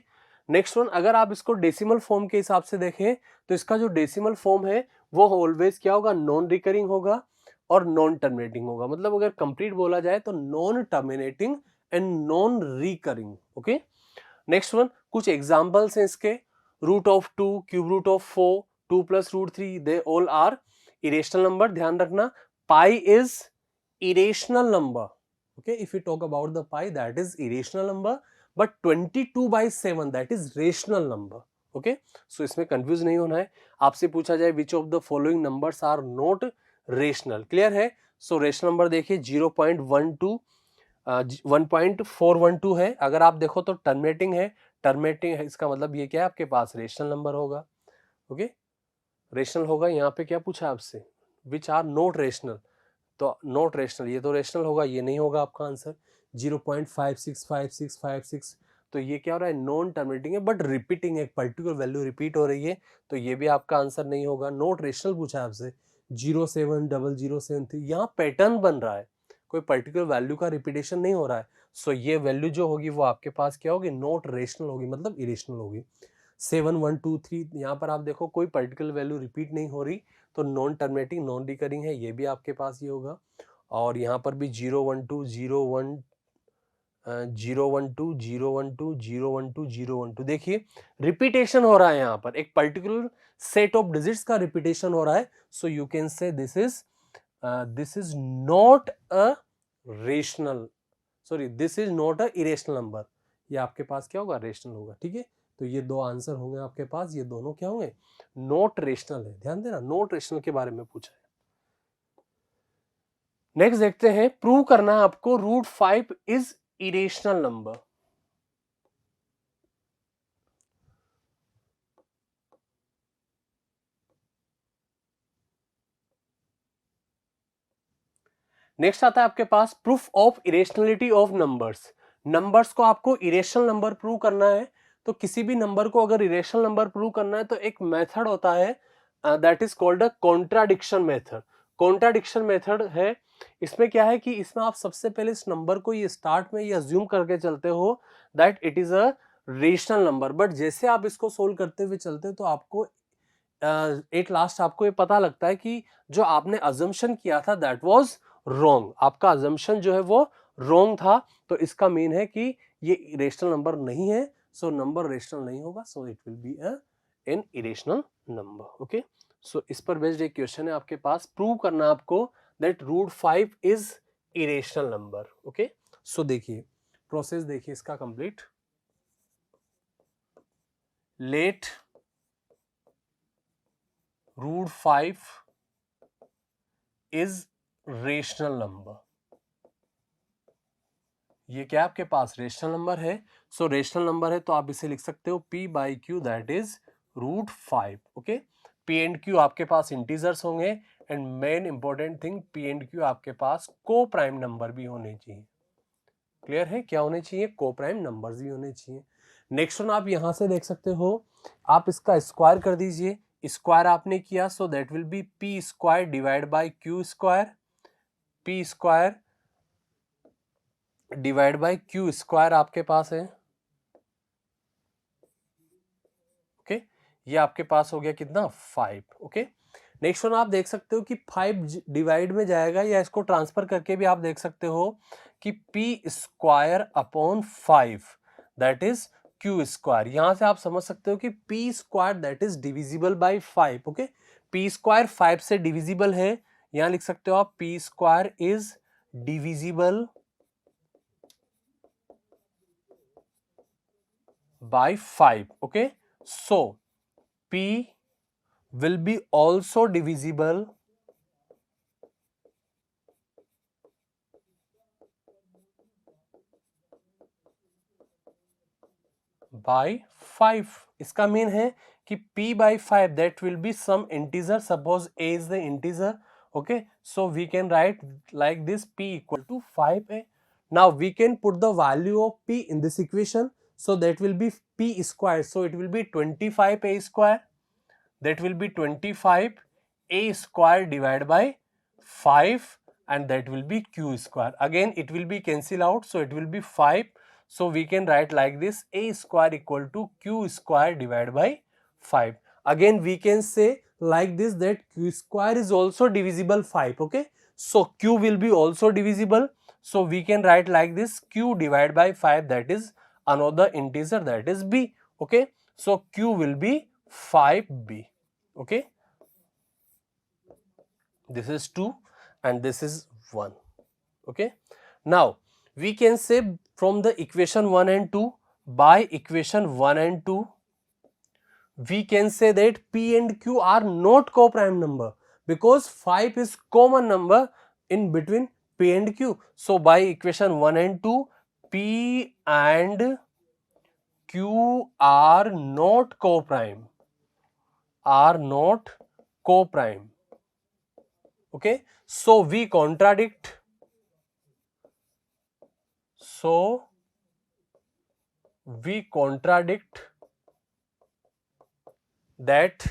A: Next one, अगर आप इसको डेसिमल फॉर्म के हिसाब से देखें तो इसका जो डेसिमल फॉर्म है वो ऑलवेज क्या होगा, नॉन रिकरिंग होगा और नॉन टर्मिनेटिंग होगा। मतलब अगर कंप्लीट बोला जाए तो non terminating and non recurring, okay. Next one, कुछ एग्जांपल्स हैं इसके, √2, cube root of 4, 2 + √3, they all are irrational number। ध्यान रखना pi is irrational number, okay, if we talk about the pi that is irrational number, but 22/7 that is rational number, okay। so इसमें कंफ्यूज नहीं होना है। आपसे पूछा जाए which of the following numbers are not rational, clear है। so rational number देखिए 0.12 1.412 है। अगर आप देखो तो टर्मिनेटिंग है, टर्मिनेटिंग है इसका मतलब ये क्या है, आपके पास रेशनल नंबर होगा, ओके। रेशनल होगा, यहाँ पे क्या पूछा आपसे, विच आर नॉट रेशनल, तो नॉट रेशनल, ये तो रेशनल होगा, ये नहीं होगा आपका आंसर। 0.565656, तो ये क्या हो रहा है, नॉन टर्मिनेटिंग है बट रिपीटिंग, एक पर्टिकुलर वैल्यू रिपीट हो रही है, तो ये भी आपका आंसर नहीं होगा। नॉट रेशनल पूछा है आपसे, 0.70073, यहाँ पैटर्न बन रहा है, कोई पर्टिकुलर वैल्यू का रिपीटेशन नहीं हो रहा है, सो ये वैल्यू जो होगी वो आपके पास क्या होगी, नॉट रेशनल होगी, मतलब इरेशनल होगी। 7 1 2 3, यहाँ पर आप देखो कोई पर्टिकुलर वैल्यू रिपीट नहीं हो रही, तो नॉन टर्मिनेटिंग नॉन रिकरिंग है, ये भी आपके पास ये होगा। और यहाँ पर भी 0 1 2 0 1 0 1 2 0 1 2 0 1 2 0 1 2, देखिए रिपीटेशन हो रहा है, यहाँ पर एक पर्टिकुलर सेट ऑफ डिजिट्स का रिपीटेशन हो रहा है, so you can say this is not a rational, sorry this is not a irrational number, ये आपके पास क्या होगा, रेशनल होगा, ठीक है। तो ये दो आंसर होंगे आपके पास, ये दोनों क्या होंगे, नॉट रेशनल है, ध्यान देना नॉट रेशनल के बारे में पूछा है। नेक्स्ट देखते हैं, प्रूव करना है आपको √5 इज इरेशनल नंबर। नेक्स्ट आता है आपके पास proof of irrationality of numbers. Numbers को आपको इरेशनल नंबर प्रूव करना है, तो किसी भी नंबर को अगर इरेशनल नंबर प्रूव करना है तो एक मेथड होता है, that is called a contradiction method. Contradiction method है, इसमें क्या है कि इसमें आप सबसे पहले इस नंबर को ये स्टार्ट में ये अज्यूम करके चलते हो that it is a rational number, but जैसे आप इसको सोल्व करते हुए चलते हो तो आपको एट लास्ट आपको ये पता लगता है कि जो आपने अजम्पशन किया था दैट वाज रॉन्ग, आपका अजम्पशन जो है वो रॉन्ग था, तो इसका मीन है कि ये रेशनल नंबर नहीं है, सो नंबर रेशनल नहीं होगा, so it will be an irrational number, okay. So इस पर बेस्ड एक क्वेश्चन है आपके पास, प्रूव करना आपको that √5 is irrational number, okay. So देखिए प्रोसेस देखिए इसका complete, let √5 is rational number, ये क्या आपके पास रेशनल नंबर है, सो रेशनल नंबर है तो आप इसे लिख सकते हो p/q that is √5, okay. p and q आपके पास इंटीजर्स होंगे, and main important thing p and q आपके पास को प्राइम नंबर भी होने चाहिए, क्लियर है, क्या होने चाहिए, को प्राइम नंबर्स भी होने चाहिए। नेक्स्ट वन आप यहां से देख सकते हो, आप इसका स्क्वायर कर दीजिए, स्क्वायर आपने किया, सो that will B P square divide by Q square, P square divide by Q square आपके पास है। ओके, ये आपके पास हो गया कितना 5। ओके, नेक्स्ट वन आप देख सकते हो कि 5 डिवाइड में जाएगा, या इसको ट्रांसफर करके भी आप देख सकते हो कि P square upon 5 that is Q square. यहां से आप समझ सकते हो कि P square that is divisible bye 5। Okay, P square 5 से डिविजिबल है, यहां लिख सकते हो आप P square is divisible by 5. Okay, so P will be also divisible by 5. इसका मीन है कि P by 5 that will be some integer. Suppose A is the integer. Okay, so we can write like this, P equal to 5A. Now we can put the value of P in this equation, so that will be P square, so it will be 25A square, that will be 25A square divided by 5, and that will be Q square. Again it will be cancel out, so it will be 5. So we can write like this, A square equal to Q square divided by 5. Again we can say like this, that Q square is also divisible 5. Okay, so Q will be also divisible, so we can write like this, Q divided by 5, that is another integer, that is B. Okay, so Q will be 5B. Okay, this is 2 and this is 1. Okay, now we can say from the equation 1 and 2, by equation 1 and 2 we can say that P and Q are not co-prime number, because 5 is common number in between P and Q. So by equation 1 and 2, P and Q are not co-prime, are not co-prime. Okay, so we contradict, that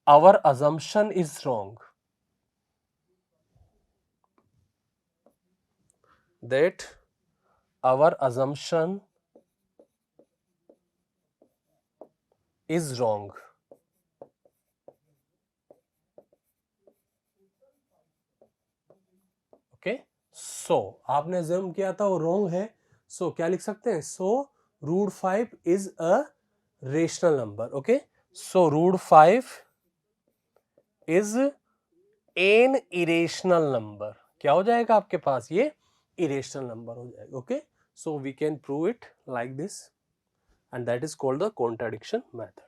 A: our assumption is wrong, that our assumption is wrong. Okay, so आपने assume किया था वो wrong है, सो क्या लिख सकते हैं, सो √5 is a rational number. Okay, so √5 is an irrational number. क्या हो जाएगा आपके पास, ये irrational number हो जाएगा. Okay, so we can prove it like this, and that is called the contradiction method.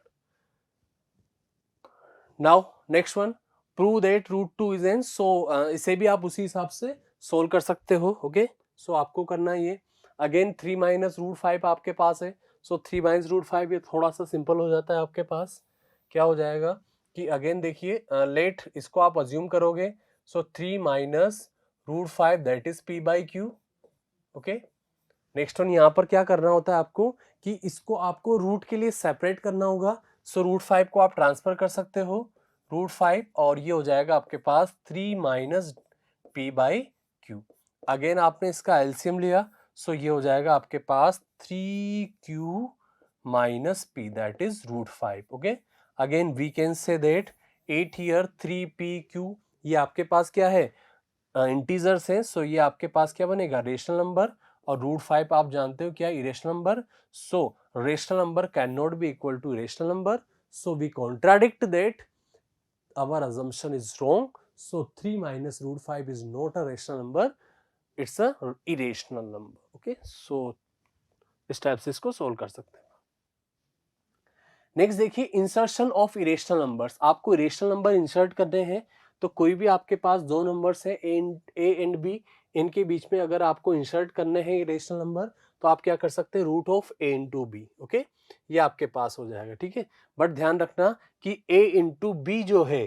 A: Now next one, prove that √2 is n. so इसे भी आप उसी हिसाब से सोल्व कर सकते हो. ओके, सो आपको करना ये, अगेन 3 माइनस √5 आपके पास है, सो 3 माइनस √5 ये थोड़ा सा सिंपल हो जाता है आपके पास. क्या हो जाएगा कि अगेन देखिए, लेट इसको आप अज्यूम करोगे, सो 3 minus √5 that is P by Q. Okay, next one यहाँ पर क्या करना होता है आपको, कि इसको आपको रूट के लिए सेपरेट करना होगा. सो √5 को आप ट्रांसफर कर सकते हो, √5, और ये हो जाएगा आपके पास 3 minus P by Q. Again आपने इसका एलसीएम लिया, सो ये हो जाएगा आपके पास 3Q minus P that is √5. Okay, again we can say that 8 here 3PQ, ये आपके पास क्या है, इंटीजर्स हैं, सो ये आपके पास क्या बनेगा, रेशनल नंबर, और √5 आप जानते हो क्या, irrational number. So rational number can not be equal to irrational number, so we contradict that our assumption is wrong. So 3 minus √5 is not a rational number, it's a irrational number. Okay, so इस टाइप से इसको सोल्व कर सकते हैं. नेक्स्ट देखिए, इंसर्शन ऑफ इरेशनल नंबर्स. आपको इरेशनल नंबर इंसर्ट करने हैं, तो कोई भी आपके पास दो नंबर्स हैं ए एंड बी, इनके बीच में अगर आपको इंसर्ट करने हैं इरेशनल नंबर, तो आप क्या कर सकते हैं, root of a into b. Okay, ये आपके पास हो जाएगा. ठीक है, बट ध्यान रखना कि ए इंटू बी जो है,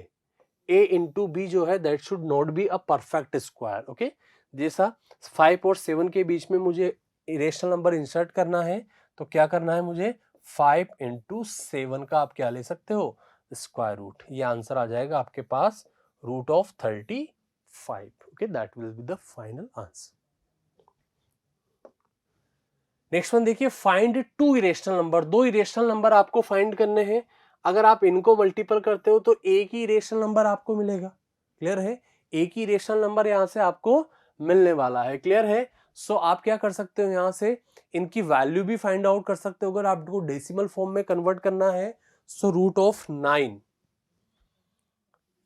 A: ए इंटू बी जो है, that should not be a perfect square. Okay, जैसा 5 और 7 के बीच में मुझे इरेशनल नंबर इंसर्ट करना है, तो क्या करना है मुझे, 5 इंटू 7 का आप क्या ले सकते हो, स्क्वायर रूट, ये आंसर आ जाएगा आपके पास root of 35. Okay, that will be the final answer. Next one देखिए, फाइंड टू इरेशनल नंबर. दो इरेशनल नंबर आपको फाइंड करने हैं. अगर आप इनको मल्टीपल करते हो तो एक ही इरेशनल नंबर आपको मिलेगा. क्लियर है? एक ही इरेशनल नंबर यहां से आपको मिलने वाला है. क्लियर है? सो आप क्या कर सकते हो, यहां से इनकी वैल्यू भी फाइंड आउट कर सकते हो. अगर आपको डेसिमल फॉर्म में कन्वर्ट करना है सो रूट ऑफ 9,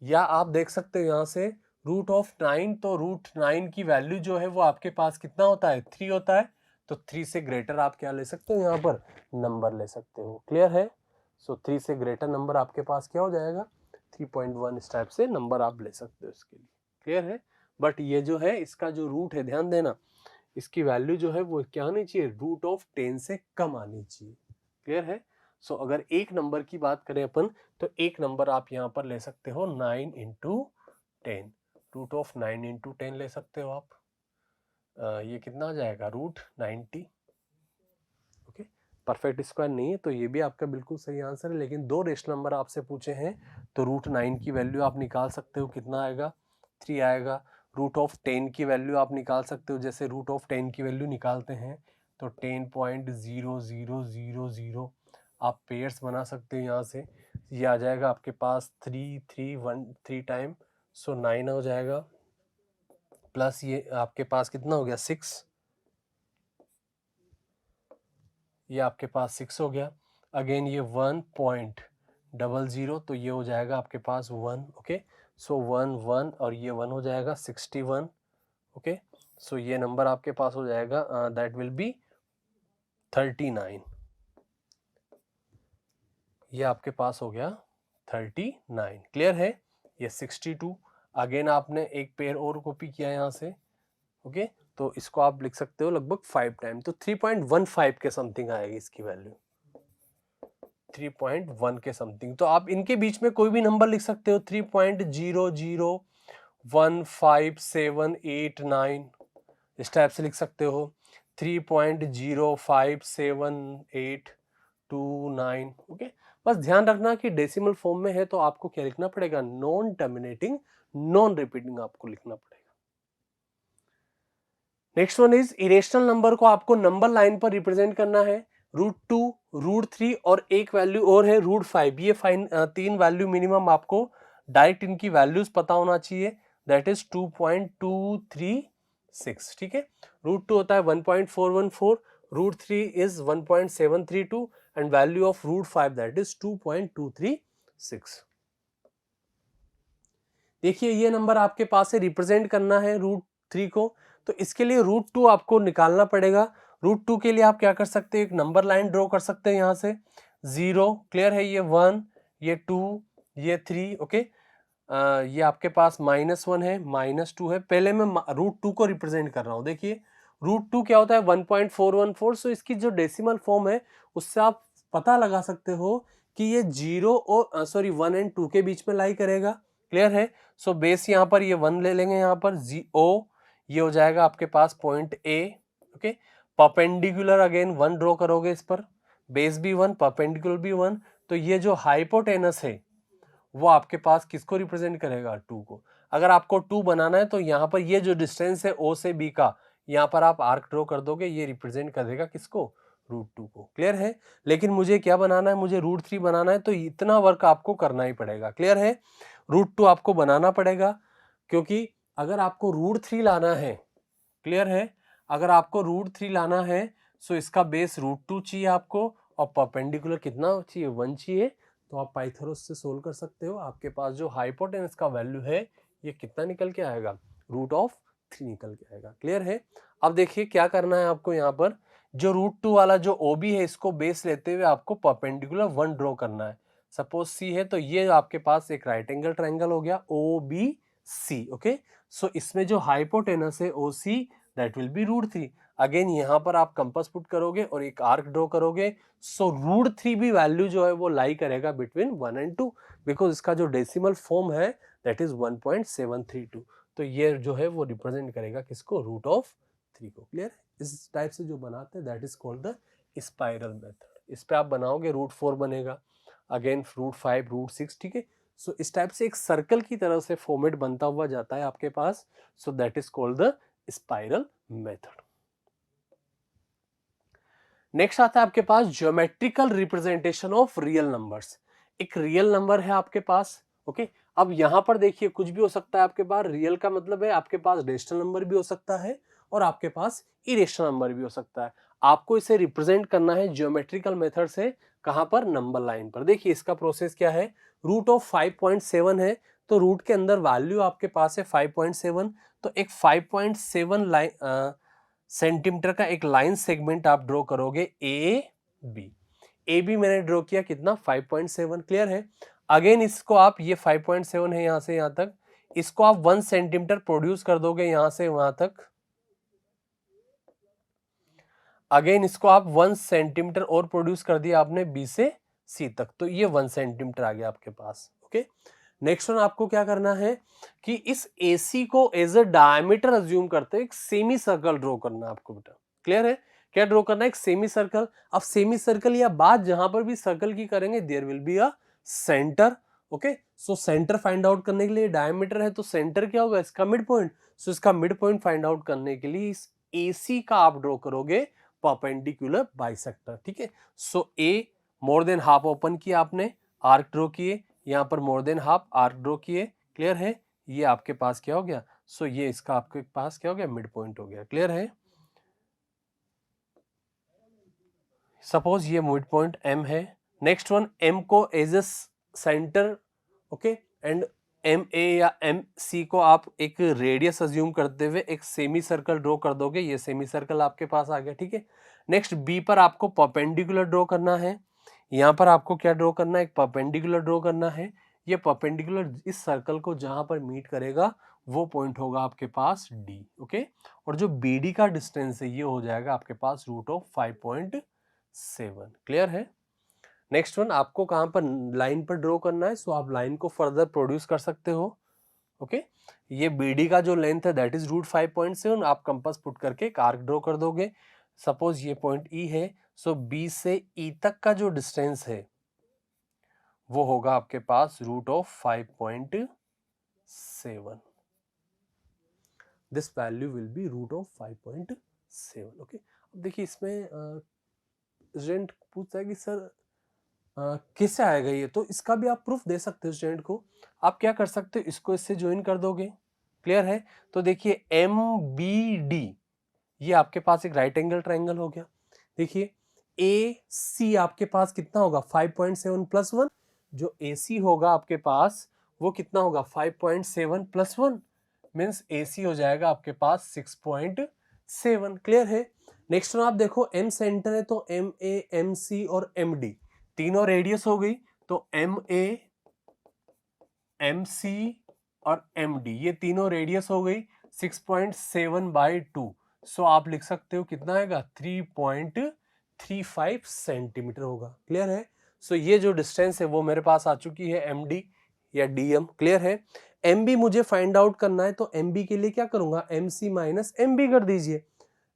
A: या आप देख सकते हो यहां से रूट ऑफ 9. तो रूट 9 की वैल्यू जो है वो आपके पास कितना होता है, 3 होता है. तो 3 से ग्रेटर आप क्या ले सकते हो, यहाँ पर नंबर ले सकते हो. क्लियर है? सो 3 से ग्रेटर नंबर आपके पास क्या हो जाएगा, 3.1. इस टाइप से नंबर आप ले सकते हो इसके लिए. क्लियर है? बट ये जो है इसका जो रूट है, ध्यान देना, इसकी वैल्यू जो है वो क्या आनी चाहिए, रूट ऑफ 10 से कम आनी चाहिए. क्लियर है? सो अगर एक नंबर की बात करें अपन, तो एक नंबर आप यहाँ पर ले सकते हो 9 इंटू 10. रूट ऑफ 9 इंटू 10 ले सकते हो आप. ये कितना आ जाएगा, रूट 90. ओके, परफेक्ट स्क्वायर नहीं है तो ये भी आपका बिल्कुल सही आंसर है. लेकिन दो रेशनल नंबर आपसे पूछे हैं तो रूट 9 की वैल्यू आप निकाल सकते हो, कितना आएगा, 3 आएगा. रूट ऑफ 10 की वैल्यू आप निकाल सकते हो. जैसे रूट ऑफ 10 की वैल्यू निकालते हैं तो 10.0000 आप पेयर्स बना सकते हो. यहाँ से ये आ जाएगा आपके पास 3 3 1 3 टाइम, सो 9 हो जाएगा. प्लस ये आपके पास कितना हो गया, 6. ये आपके पास 6 हो गया. अगेन ये 1.00, तो ये हो जाएगा आपके पास 1. ओके, सो 1 1 और ये 1 हो जाएगा 61. ओके, सो ये नंबर आपके पास हो जाएगा, दैट विल बी 39. ये आपके पास हो गया 39. क्लियर है? ये 62. अगेन आपने एक पेयर और कॉपी किया यहाँ से. ओके, तो इसको आप लिख सकते हो लगभग 5 टाइम, तो 3.15 के समथिंग आएगी इसकी वैल्यू, 3.1 के समथिंग. तो आप इनके बीच में कोई भी नंबर लिख सकते हो, 3.0015789 इस टाइप से लिख सकते हो, 3.0578229. ओके, बस ध्यान रखना कि डेसिमल फॉर्म में है तो आपको क्या लिखना पड़ेगा, नॉन टर्मिनेटिंग नॉन रिपीटिंग आपको लिखना पड़ेगा. Next one is, irrational number को आपको नंबर लाइन पर रिप्रेजेंट करना है. √2, √3 और एक वैल्यू और है √5. ये तीन वैल्यू मिनिमम आपको डायरेक्ट इनकी वैल्यूज पता होना चाहिए. That is 2.236. ठीक है, √2 होता है 1.414, √3 is 1.732 and value of √5 that is 2.236. देखिए ये नंबर आपके पास है, रिप्रेजेंट करना है √3 को, तो इसके लिए √2 आपको निकालना पड़ेगा. √2 के लिए आप क्या कर सकते हैं, एक नंबर लाइन ड्रॉ कर सकते हैं यहाँ से. 0, क्लियर है, ये 1, ये 2, ये 3. ओके, ये आपके पास -1 है, -2 है. पहले मैं √2 को रिप्रेजेंट कर रहा हूँ. देखिए √2 क्या होता है, 1.414. सो इसकी जो डेसिमल फॉर्म है उससे आप पता लगा सकते हो कि ये 0 और 1 एंड 2 के बीच में लाई करेगा. क्लियर है? सो बेस यहाँ पर ये 1 ले लेंगे, यहाँ पर O, ये हो जाएगा आपके पास point A. Okay, perpendicular again 1 draw करोगे इस पर, बेस भी 1, परपेंडिकुलर भी 1. तो ये जो हाइपोटेनस है वो आपके पास किसको रिप्रेजेंट करेगा, 2 को. अगर आपको 2 बनाना है तो यहाँ पर ये जो डिस्टेंस है O से B का, यहाँ पर आप आर्क ड्रॉ कर दोगे, ये रिप्रेजेंट करेगा किसको, √2 को. क्लियर है? लेकिन मुझे क्या बनाना है, मुझे √3 बनाना है, तो इतना वर्क आपको करना ही पड़ेगा. क्लियर है? √2 आपको बनाना पड़ेगा, क्योंकि अगर आपको √3 लाना है, क्लियर है, अगर आपको √3 लाना है सो इसका बेस √2 चाहिए आपको, और परपेंडिकुलर कितना चाहिए, 1 चाहिए. तो आप पाइथागोरस से सोल्व कर सकते हो. आपके पास जो हाइपोटेनस का वैल्यू है ये कितना निकल के आएगा, √3 निकल के आएगा. क्लियर है? अब देखिए क्या करना है आपको, यहाँ पर जो √2 वाला जो OB है इसको बेस लेते हुए आपको परपेंडिकुलर 1 ड्रॉ करना है. सपोज C है तो ये आपके पास एक राइट एंगल ट्रायंगल हो गया OBC. ओके, सो इसमें जो हाइपोटेनस है OC that will B √3. Again यहाँ पर आप कंपास पुट करोगे और एक आर्क ड्रॉ करोगे. सो √3 भी वैल्यू जो है वो लाई करेगा बिटवीन 1 एंड 2, बिकॉज इसका जो डेसिमल फॉर्म है दैट इज 1.732. तो ये जो है वो रिप्रेजेंट करेगा किसको, √3 को. क्लियर है? इस टाइप से जो बनाते हैं that is called the spiral method. इस पे आप बनाओगे √4 बनेगा. अगेन √5 √6, ठीक है। सो इस टाइप से एक सर्कल की तरह से फॉर्मेट बनता हुआ जाता है आपके पास, so that is called the spiral method. Next आता है आपके पास geometrical representation of real numbers. एक रियल नंबर है आपके पास, ओके। अब यहां पर देखिए कुछ भी हो सकता है आपके पास, रियल का मतलब है आपके पास रेशनल नंबर भी हो सकता है और आपके पास इरेशनल नंबर भी हो सकता है। आपको इसे रिप्रेजेंट करना है ज्योमेट्रिकल मेथड से, कहां पर, नंबर लाइन पर। देखिए इसका प्रोसेस क्या है, √5.7 है, तो रूट के अंदर वैल्यू आपके पास है 5.7, तो एक 5.7 लाइन सेंटीमीटर का एक लाइन सेगमेंट आप ड्रॉ करोगे ए बी मैंने ड्रॉ किया कितना, 5.7, क्लियर है। अगेन इसको आप, ये 5.7 है यहां से यहां तक, इसको आप 1 सेंटीमीटर प्रोड्यूस कर दोगे यहां से वहां तक। अगेन इसको आप 1 सेंटीमीटर और प्रोड्यूस कर दिया आपने बी से सी तक, तो ये 1 सेंटीमीटर आ गया आपके पास, ओके। नेक्स्ट वन आपको क्या करना है कि इस AC को एज अ डायमीटर अज्यूम करते हैं, एक सेमी सर्कल ड्रॉ करना है आपको बेटा, क्लियर है। क्या ड्रॉ करना है, एक सेमी सर्कल। अब सेमी सर्कल या बात जहां पर भी सर्कल की करेंगे there will be a centre, okay. So centre find out करने के लिए, डायमीटर है तो सेंटर क्या होगा, इसका मिड पॉइंट। सो इसका मिड पॉइंट फाइंड आउट करने के लिए इस AC का आप ड्रॉ करोगे परपेंडिकुलर बाइसेक्टर, ठीक है। सो ए मोर देन हाफ ओपन किया आपने, आर्क ड्रॉ किए, यहां पर more than half arc draw किए, क्लियर है। ये आपके पास क्या हो गया, सो ये इसका आपके पास क्या हो गया, मिड पॉइंट हो गया, क्लियर है। सपोज ये मिड पॉइंट M है। नेक्स्ट वन, M को as a centre, okay, and MA या MC को आप एक रेडियस अज्यूम करते हुए एक सेमी सर्कल ड्रॉ कर दोगे, ये सेमी सर्कल आपके पास आ गया, ठीक है। नेक्स्ट B पर आपको परपेंडिकुलर ड्रॉ करना है, यहां पर आपको क्या ड्रॉ करना है, एक परपेंडिकुलर ड्रॉ करना है। ये परपेंडिकुलर इस सर्कल को जहां पर मीट करेगा वो पॉइंट होगा आपके पास D, ओके। और जो BD का डिस्टेंस है ये हो जाएगा आपके पास √5.7, क्लियर है। नेक्स्ट वन, आपको कहां पर लाइन पर ड्रॉ करना है, सो आप लाइन को फर्दर प्रोड्यूस कर सकते हो, ओके। ये BD का जो लेंथ है दैट इज √5.7, आप कंपास पुट करके एक आर्क ड्रॉ कर दोगे। सपोज ये पॉइंट E है, सो B से E तक का जो डिस्टेंस है वो होगा आपके पास √5.7, this value will be √5.7, okay. अब देखिए इसमें स्टूडेंट पूछता है कि सर कैसे आएगा ये, तो इसका भी आप प्रूफ दे सकते हो स्टूडेंट को। आप क्या कर सकते हो, इसको इससे ज्वाइन कर दोगे, क्लियर है। तो देखिए MBD ये आपके पास एक राइट एंगल ट्राइंगल हो गया। देखिए AC आपके पास कितना होगा, 5.7 + 1, जो AC होगा आपके पास वो कितना होगा, 5.7 + 1 मीन्स AC हो जाएगा आपके पास 6.7, क्लियर है। नेक्स्ट आप देखो M सेंटर है तो MA MC और MD तीनों रेडियस हो गई, तो MA MC और MD ये तीनों रेडियस हो गई 6.7/2, सो आप लिख सकते हो कितना आएगा, 3.35 सेंटीमीटर होगा, क्लियर है। सो ये जो डिस्टेंस है वो मेरे पास आ चुकी है MD या DM, क्लियर है। MB मुझे फाइंड आउट करना है, तो MB के लिए क्या करूंगा, MC माइनस MB कर दीजिए,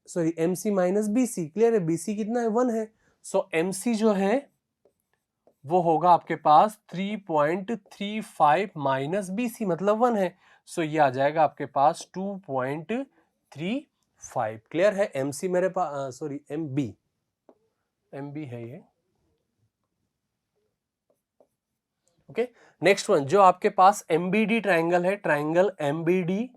A: sorry MC minus BC, clear है। BC कितना है, 1 है, सो MC जो है वो होगा आपके पास 3.35 माइनस BC मतलब 1 है, सो ये आ जाएगा आपके पास 2.35, क्लियर है। MC मेरे पास, सॉरी MB है ये, ओके। नेक्स्ट वन, जो आपके पास MBD ट्राइंगल है, ट्राइंगल MBD,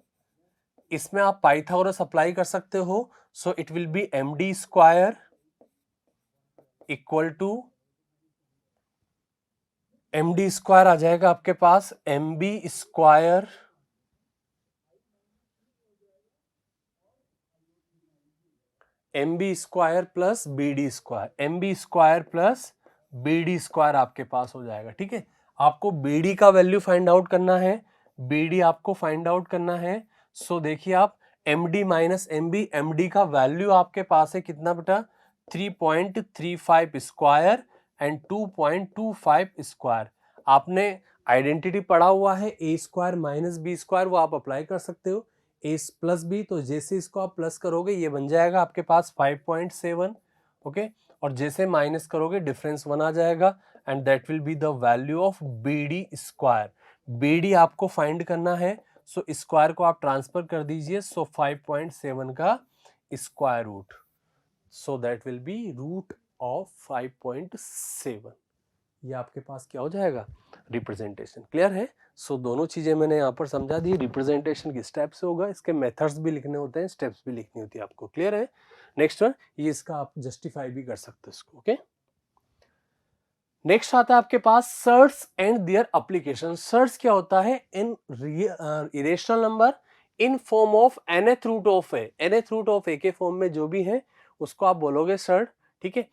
A: इसमें आप पाइथागोरस अप्लाई कर सकते हो, so it will be MD square equal to MD square आ जाएगा आपके पास MB square MB square plus BD square, MB square plus BD square आपके पास हो जाएगा, ठीक है। आपको BD का वैल्यू फाइंड आउट करना है, BD आपको फाइंड आउट करना है। सो देखिए आप MD माइनस MD का वैल्यू आपके पास है कितना बेटा, 3.35 स्क्वायर एंड 2.25 स्क्वायर। आपने आइडेंटिटी पढ़ा हुआ है A square minus B square, वो आप अप्लाई कर सकते हो, A प्लस B, तो जैसे इसको आप प्लस करोगे ये बन जाएगा आपके पास 5.7, ओके। और जैसे माइनस करोगे डिफरेंस 1 आ जाएगा and that will be the value of b d square. B d आपको फाइंड करना है, सो स्क्वायर को आप ट्रांसफर कर दीजिए, सो 5.7 का square root, so that will be root of 5.7। ये आपके पास क्या हो जाएगा, रिप्रेजेंटेशन। क्लियर है? सो दोनों चीजें मैंने यहाँ पर समझा दी। रिप्रेजेंटेशन किस टाइप से होगा, इसके मेथड्स भी लिखने होते हैं, स्टेप्स भी लिखनी होती है आपको। क्लियर है? नेक्स्ट वन, ये इसका आप जस्टिफाई भी कर सकते हो इसको। ओके, नेक्स्ट आता है आपके पास surds and their application. Surds क्या होता है, in irrational number in form of nth root of A, nth root of A के फॉर्म में जो भी है उसको आप बोलोगे सर्ट। ठीक है,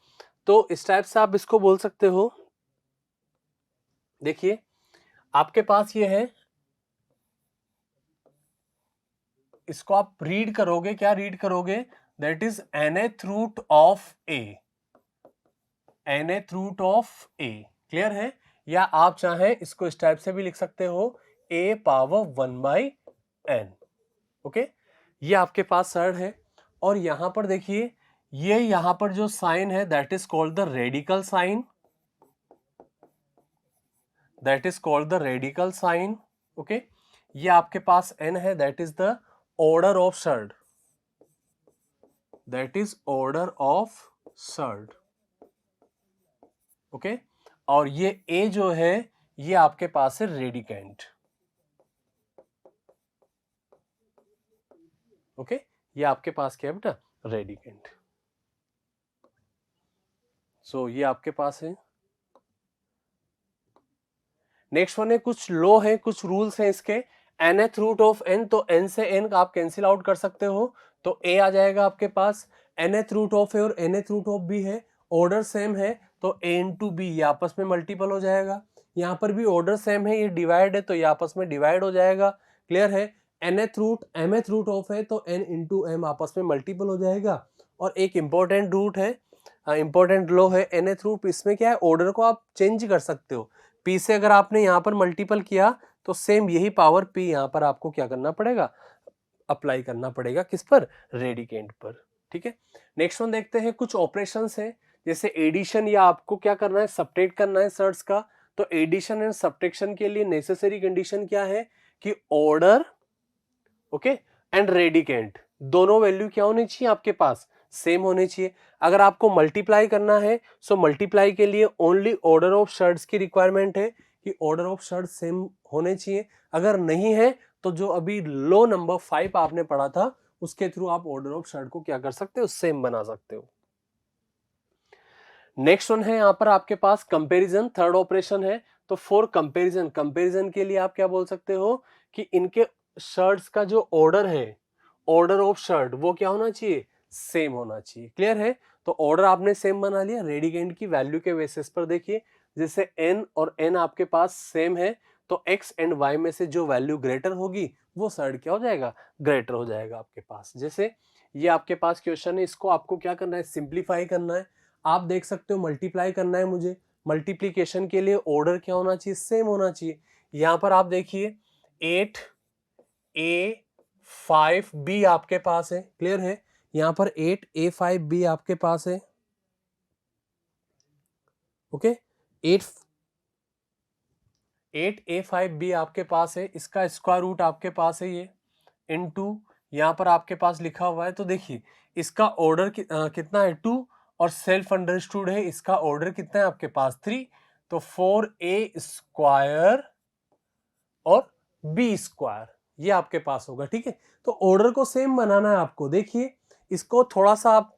A: तो इस टाइप से आप इसको बोल सकते हो। देखिए आपके पास ये है, इसको आप रीड करोगे, क्या रीड करोगे, that is nth root of A, nth root of a. Clear है? या आप चाहें इसको इस टाइप से भी लिख सकते हो, a पावर 1/n। ओके, ये आपके पास सर्ड है। और यहां पर देखिए, ये यहां पर जो साइन है that is called the radical sign, that is called the radical sign. Okay, ये आपके पास n है, that is the order of surd, that is order of surd. Okay, और ये a जो है ये आपके पास है रेडिकेंट। ओके, ये आपके पास क्या है बेटा, रेडिकेंट। सो ये आपके पास है। नेक्स्ट वन है, कुछ लॉ है, कुछ रूल्स हैं इसके। nth रूट ऑफ n, तो n से n आप कैंसिल आउट कर सकते हो, तो a आ जाएगा आपके पास। nth रूट ऑफ a और nth रूट ऑफ b है, ऑर्डर सेम है, तो a इंटू बी ये आपस में मल्टीपल हो जाएगा। यहाँ पर भी ऑर्डर सेम है, ये डिवाइड है, तो ये आपस में डिवाइड हो जाएगा। क्लियर है? nth root mth root of है, तो n इंटू m आपस में मल्टीपल हो जाएगा। और एक इंपॉर्टेंट रूट है, इंपॉर्टेंट लॉ है nth रूट, इसमें क्या है, ऑर्डर को आप चेंज कर सकते हो। p से अगर आपने यहाँ पर मल्टीपल किया तो सेम यही पावर p यहाँ पर आपको क्या करना पड़ेगा, अप्लाई करना पड़ेगा, किस पर, रेडिकेंट पर। ठीक है, नेक्स्ट वन देखते हैं, कुछ ऑपरेशंस हैं, जैसे एडिशन, या आपको क्या करना है, सब्ट्रैक्ट करना है सर्ट्स का। तो एडिशन एंड सब्ट्रैक्शन के लिए नेसेसरी कंडीशन क्या है कि ऑर्डर, ओके, एंड रेडिकेंट दोनों वैल्यू क्या होनी चाहिए आपके पास, सेम होनी चाहिए। अगर आपको मल्टीप्लाई करना है, सो मल्टीप्लाई के लिए ओनली ऑर्डर ऑफ शर्ट्स की रिक्वायरमेंट है कि ऑर्डर ऑफ शर्ट सेम होने चाहिए। अगर नहीं है तो जो अभी लो नंबर 5 आपने पढ़ा था उसके थ्रू आप ऑर्डर ऑफ शर्ट को क्या कर सकते हो, सेम बना सकते हो। नेक्स्ट वन है यहां पर आपके पास कंपैरिजन, थर्ड ऑपरेशन है। तो फॉर कंपैरिजन, कंपैरिजन के लिए आप क्या बोल सकते हो कि इनके शर्ट्स का जो ऑर्डर है, ऑर्डर ऑफ शर्ट, वो क्या होना चाहिए, सेम होना चाहिए। क्लियर है? तो ऑर्डर आपने सेम बना लिया, रेडिकेंट की वैल्यू के बेसिस पर देखिए, जैसे n और n आपके पास सेम है, तो x एंड y में से जो वैल्यू ग्रेटर होगी वो शर्ट क्या हो जाएगा, ग्रेटर हो जाएगा आपके पास। जैसे ये आपके पास क्वेश्चन है, इसको आपको क्या करना है, सिंप्लीफाई करना है। आप देख सकते हो मल्टीप्लाई करना है मुझे, मल्टीप्लीकेशन के लिए ऑर्डर क्या होना चाहिए, सेम होना चाहिए। यहां पर आप देखिए 8a 5b आपके पास है। क्लियर है? यहां पर 8a 5b आपके पास है। ओके, 8a 5b आपके पास है, इसका स्क्वायर रूट आपके पास है ये, इनटू यहां पर आपके पास लिखा हुआ है। तो देखिए इसका ऑर्डर कितना है, 2, और सेल्फ अंडरस्टूड है इसका ऑर्डर कितना है आपके पास, 3। तो 4a स्क्वायर और b स्क्वायर ये आपके पास होगा। ठीक है, तो ऑर्डर को सेम बनाना है आपको। देखिए इसको थोड़ा सा आप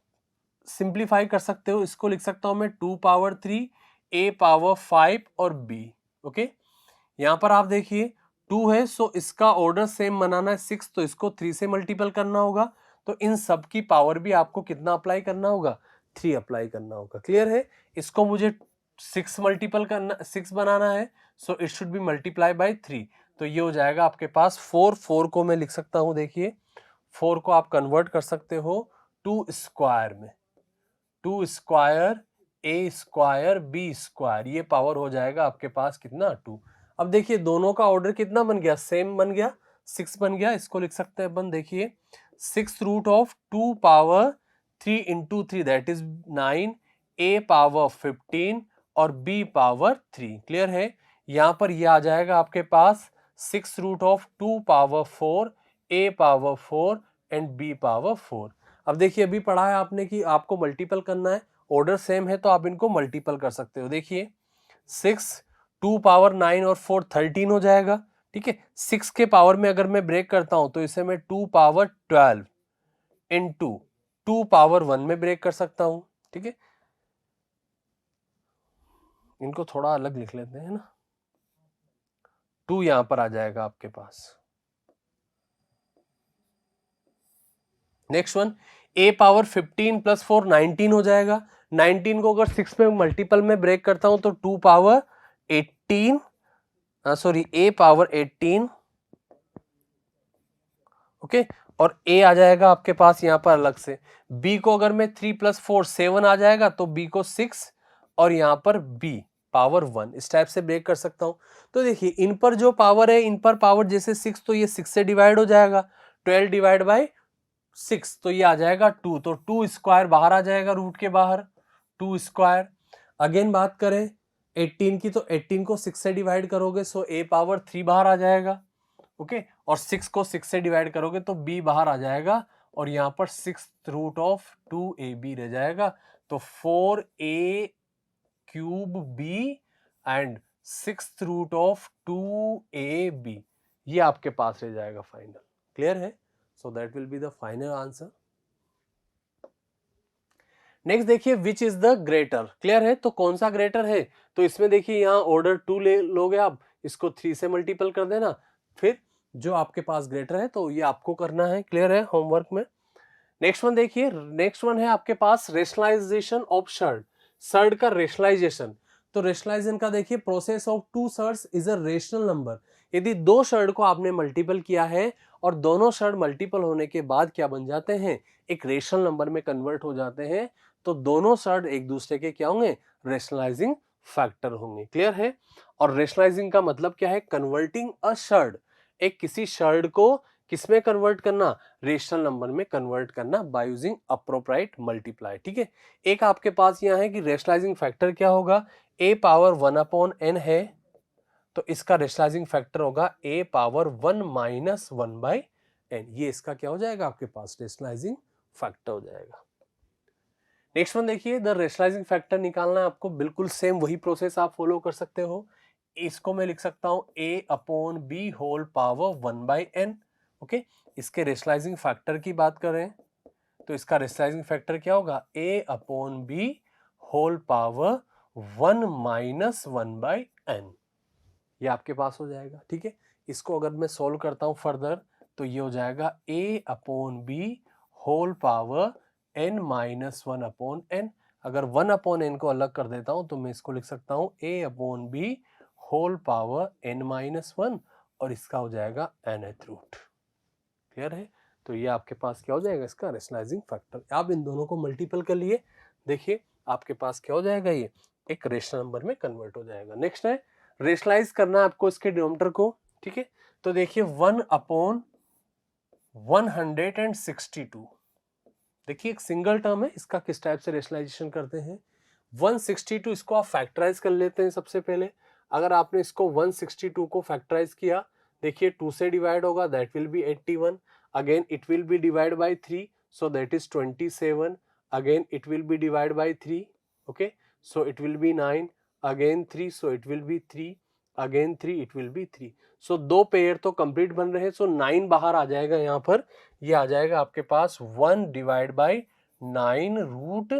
A: सिंप्लीफाई कर सकते हो, इसको लिख सकता हूं मैं 2 पावर 3 a पावर 5 और b। ओके, यहां पर आप देखिए 2 है, सो इसका ऑर्डर सेम बनाना है 6, तो इसको 3 से मल्टीपल करना होगा। तो इन सब की पावर भी आपको कितना अप्लाई करना होगा, 3 अप्लाई करना होगा। क्लियर है? इसको मुझे 6 मल्टीपल करना, 6 बनाना है, so it should be multiply bye 3। तो ये हो जाएगा आपके पास 4 को मैं लिख सकता हूं, देखिए 4 को आप कन्वर्ट कर सकते हो 2 स्क्वायर में, 2 square a square b square, ये पावर हो जाएगा आपके पास कितना, 2। अब देखिए दोनों का ऑर्डर कितना बन गया, सेम बन गया, 6 बन गया। इसको लिख सकते हैं अपन, देखिए 6 root of 2 power 3 into 3 that is 9, a power 15 और b पावर 3। क्लियर है? यहां पर ये आ जाएगा आपके पास 6 root of 2 power 4, a power 4 and b power 4। अब देखिए अभी पढ़ा है आपने कि आपको मल्टीपल करना है, ऑर्डर सेम है तो आप इनको मल्टीपल कर सकते हो। देखिए 6, 2 पावर 9 और 4 13 हो जाएगा। ठीक है, 6 के पावर में अगर मैं ब्रेक करता हूं तो इसे मैं 2 पावर 12 इंटू 2 पावर 1 में ब्रेक कर सकता हूं। ठीक है, इनको थोड़ा अलग लिख लेते हैं ना, 2 यहां पर आ जाएगा आपके पास। Next one, a power 15 plus 4 19 हो जाएगा। 19 को अगर 6 में मल्टीपल में ब्रेक करता हूं तो 2 power 18, sorry a power 18, okay, और a आ जाएगा आपके पास यहां पर अलग से। b को अगर मैं 3 प्लस 4 7 आ जाएगा तो b को 6 और यहां पर b पावर 1, इस टाइप से ब्रेक कर सकता हूं। तो देखिए इन पर जो पावर है, इन पर पावर जैसे 6 तो ये 6 से डिवाइड हो जाएगा, 12 डिवाइड बाई 6 तो ये आ जाएगा 2, तो 2 स्क्वायर बाहर आ जाएगा रूट के बाहर, 2 स्क्वायर। अगेन बात करें 18 की तो 18 को 6 से डिवाइड करोगे सो a पावर 3 बाहर आ जाएगा। ओके, और 6 को 6 से डिवाइड करोगे तो b बाहर आ जाएगा और यहां पर 6 रूट ऑफ 2ab रह जाएगा। तो 4a cube b and 6 root of 2ab, ये आपके पास रह जाएगा फाइनल। क्लियर है? So that will be the final answer. Next देखिए which is the greater. Clear है? तो कौन सा ग्रेटर है? तो इसमें देखिए यहाँ ऑर्डर 2 ले लोगे आप, इसको 3 से मल्टीपल कर देना, फिर जो आपके पास ग्रेटर है तो ये आपको करना है। क्लियर है? होमवर्क में। नेक्स्ट वन देखिए, नेक्स्ट वन है आपके पास रेशनलाइजेशन ऑफ शर्ड। शर्ड का रेशनलाइजेशन, तो रेशनलाइजेशन का देखिए process of 2 surds is a rational number. यदि 2 शर्ड को आपने मल्टीपल किया है और दोनों शर्ड मल्टीपल होने के बाद क्या बन जाते हैं, एक रेशनल नंबर में कन्वर्ट हो जाते हैं, तो दोनों शर्ड एक दूसरे के क्या होंगे, रेशनलाइजिंग फैक्टर होंगे। क्लियर है? और रेशनलाइजिंग का मतलब क्या है, कन्वर्टिंग अ शर्ड, एक किसी शर्ड को किसमें कन्वर्ट करना, रेशनल नंबर में कन्वर्ट करना बाय यूजिंग अप्रोप्राइट मल्टीप्लाई। ठीक है, एक आपके पास यहां है कि रेशनलाइजिंग फैक्टर क्या होगा, a पावर 1 अपॉन n है तो इसका रेशनलाइजिंग फैक्टर होगा a power 1 minus 1 by n। ये इसका क्या हो जाएगा, आपके पास रेशनलाइजिंग फैक्टर हो जाएगा। नेक्स्ट वन देखिए, द रेशनलाइजिंग फैक्टर निकालना है आपको, बिल्कुल सेम वही प्रोसेस आप फॉलो कर सकते हो। इसको मैं लिख सकता हूं a upon b whole power 1 by n। Okay, इसके रेशनलाइजिंग फैक्टर की बात करें तो इसका रेशनलाइजिंग फैक्टर क्या होगा, a upon b whole power 1 minus 1 by n। ये आपके पास हो जाएगा। ठीक है, इसको अगर मैं सोल्व करता हूं फर्दर तो ये हो जाएगा a upon b whole power n minus 1 upon n। अगर 1 अपॉन n को अलग कर देता हूं तो मैं इसको लिख सकता हूं a upon b whole power n minus 1 और इसका हो जाएगा nth रूट। क्लियर है? तो ये आपके पास क्या हो जाएगा, इसका रेशनलाइजिंग फैक्टर। आप इन दोनों को मल्टीपल कर लिए, देखिए आपके पास क्या हो जाएगा, ये एक रेशनल नंबर में कन्वर्ट हो जाएगा। नेक्स्ट है रेशनलाइज करना है आपको इसके डिनोमिनेटर को। ठीक है, तो देखिए 1 अपॉन 162, देखिए एक सिंगल टर्म है, इसका किस टाइप से रेशनलाइजेशन करते हैं। 162 इसको आप फैक्टराइज कर लेते हैं सबसे पहले। अगर आपने इसको 162 को फैक्टराइज किया, देखिए 2 से डिवाइड होगा, that will B 81, again it will B divide by 3 so that is 27, again it will B divide by 3, okay, so it will B 9, again 3 so it will B 3, again 3 it will B 3। सो दो पेयर तो कंप्लीट बन रहे हैं, सो 9 बाहर आ जाएगा यहाँ पर, ये आ जाएगा आपके पास 1 divide by 9 root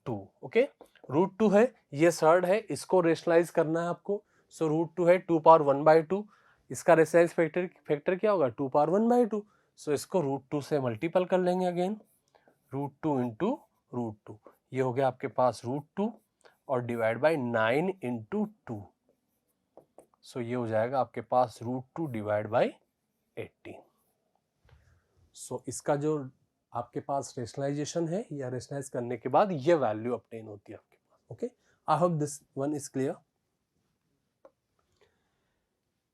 A: 2। Okay, root 2 है, ये सर्ड है, इसको रेशनलाइज करना है आपको। सो रूट 2 है 2 पावर 1 बाई 2, इसका रेशनलाइज फैक्टर क्या होगा, 2 पावर 1 बाई 2। सो इसको रूट 2 से मल्टीपल कर लेंगे अगेन, रूट 2 इंटू रूट 2, ये हो गया आपके पास रूट 2 और डिवाइड बाई 9 इंटू 2, सो ये हो जाएगा आपके पास रूट 2 डिवाइड बाई 18। सो इसका जो आपके पास रेशनलाइजेशन है या रेशनलाइज करने के बाद ये वैल्यू ऑब्टेन होती है आपके पास। Okay, I hope this one is clear.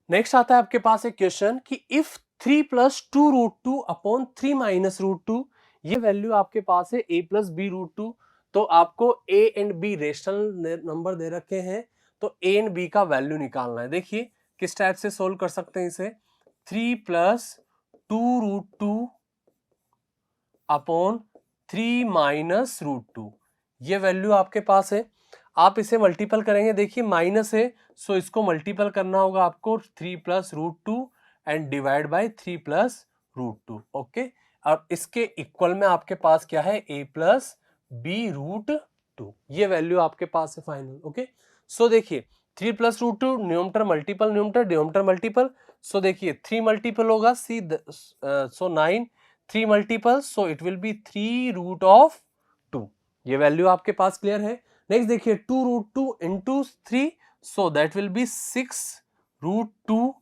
A: Next आता है आपके पास एक क्वेश्चन कि if 3 plus 2 root 2 upon 3 minus root 2, ये वैल्यू आपके पास है a प्लस बी रूट 2। तो आपको A and B rational number दे रखे हैं, तो ए एंड बी का वैल्यू निकालना है। देखिए किस टाइप से सोल्व कर सकते हैं इसे, 3 + 2√2 अपॉन 3 - √2, ये वैल्यू आपके पास है। आप इसे मल्टीपल करेंगे, देखिए माइनस है सो इसको मल्टीपल करना होगा आपको 3 + √2 एंड डिवाइड बाय 3 + √2। ओके, अब इसके इक्वल में आपके पास क्या है, a + b√2, ये वैल्यू आपके पास है फाइनल। ओके, सो देखिए 3 + √2 numerator multiple numerator denominator multiple, so देखिए 3 मल्टीपल होगा सी, so 9, 3 multiple so it will be 3√2, ये वैल्यू आपके पास क्लियर है। नेक्स्ट देखिए 2√2 × 3 सो दैट विल बी 6√2।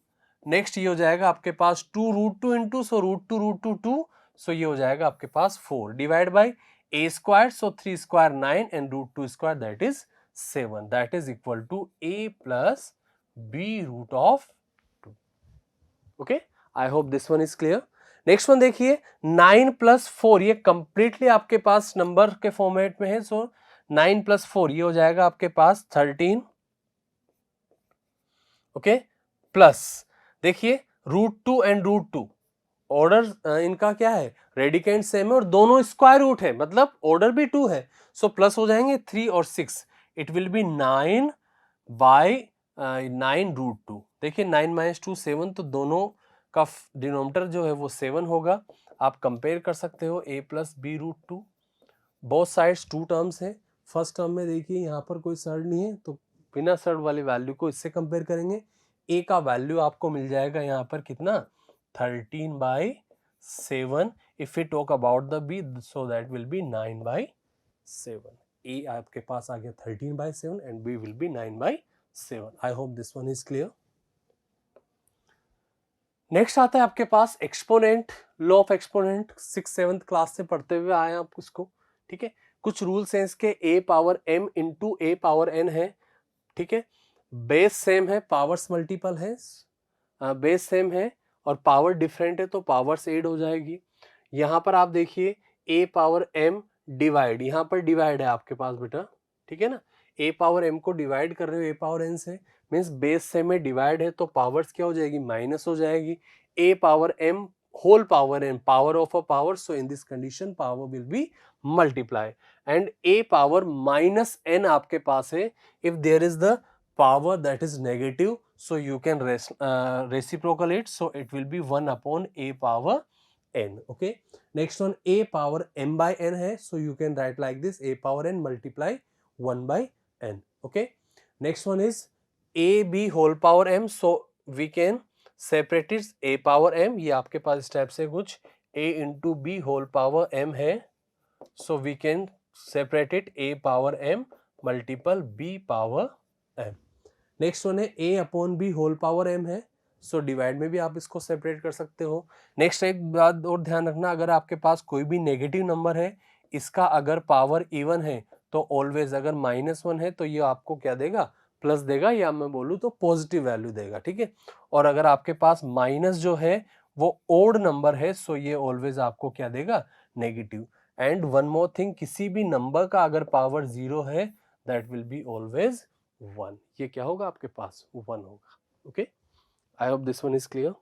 A: नेक्स्ट ये हो जाएगा आपके पास 2√2 × सो √2 2, सो ये हो जाएगा आपके पास 4 divide by a², so 3² 9 and √2² that is 7, that is equal to a + b√2। Okay, I hope this one is clear. Next one देखिए 9 + 4, ये कंप्लीटली आपके पास नंबर के फॉर्मेट में है, सो 9 + 4 ये हो जाएगा आपके पास 13। ओके, प्लस देखिए √2 एंड √2 ऑर्डर इनका क्या है, रेडिकेंड सेम है और दोनों स्क्वायर रूट है, मतलब ऑर्डर भी 2 है, सो प्लस हो जाएंगे 3 और 6, इट विल बी 9 / 9√2। देखिए 9 - 2 7, तो दोनों का डिनोमिनेटर जो है वो 7 होगा। आप कंपेयर कर सकते हो a + b√2, both sides 2 terms हैं। फर्स्ट टर्म में देखिए यहाँ पर कोई सर्ड नहीं है, तो बिना सर्ड वाली वैल्यू को इससे कंपेयर करेंगे, a का वैल्यू आपको मिल जाएगा यहाँ पर कितना, 13/7। If you talk about the b, so that will be 9/7। a आपके पास आ गया 13/7 and b will be 9/7। I hope this one is clear. Next आता है आपके पास exponent, law of exponent 6th-7th class से पढ़ते हुए आए आप उसको, ठीक है। कुछ रूल्स हैं इसके, a⁻m × a⁻n है, ठीक है। बेस सेम है, पावर्स मल्टीपल है, बेस सेम है और पावर डिफरेंट है तो पावर्स ऐड हो जाएगी। यहाँ पर आप देखिए a⁻m डिवाइड, यहाँ पर डिवाइड है आपके पास बेटा, ठीक है ना, a⁻m को डिवाइड कर रहे हो a⁻n से, मीन्स बेस सेम में डिवाइड है तो पावर्स क्या हो जाएगी, माइनस हो जाएगी। a⁻m whole power n, power of a power, so in this condition power will be multiply, and a⁻n आपके पास है if there is the power that is negative, so you can reciprocal it, so it will be 1/a⁻n। okay, next one a⁻m/n है, so you can write like this, a⁻n multiply 1/n। okay, next one is ab⁻m, so we can separate it a⁻m, ये आपके पास इस टाइप से कुछ a × b⁻m है, so we can separate it a⁻m multiple b⁻m। Next one है a/b⁻m है, सो डिवाइड में भी आप इसको सेपरेट कर सकते हो। नेक्स्ट एक बात और ध्यान रखना, अगर आपके पास कोई भी नेगेटिव नंबर है, इसका अगर पावर इवन है तो ऑलवेज, अगर -1 है तो ये आपको क्या देगा, प्लस देगा, या मैं बोलूँ तो पॉजिटिव वैल्यू देगा, ठीक है। और अगर आपके पास माइनस जो है वो ओड नंबर है, सो ये ऑलवेज आपको क्या देगा, negative. And one more thing, किसी भी नंबर का अगर पावर 0 है दैट विल बी ऑलवेज 1, ये क्या होगा आपके पास, 1 होगा। Okay, I hope this one is clear.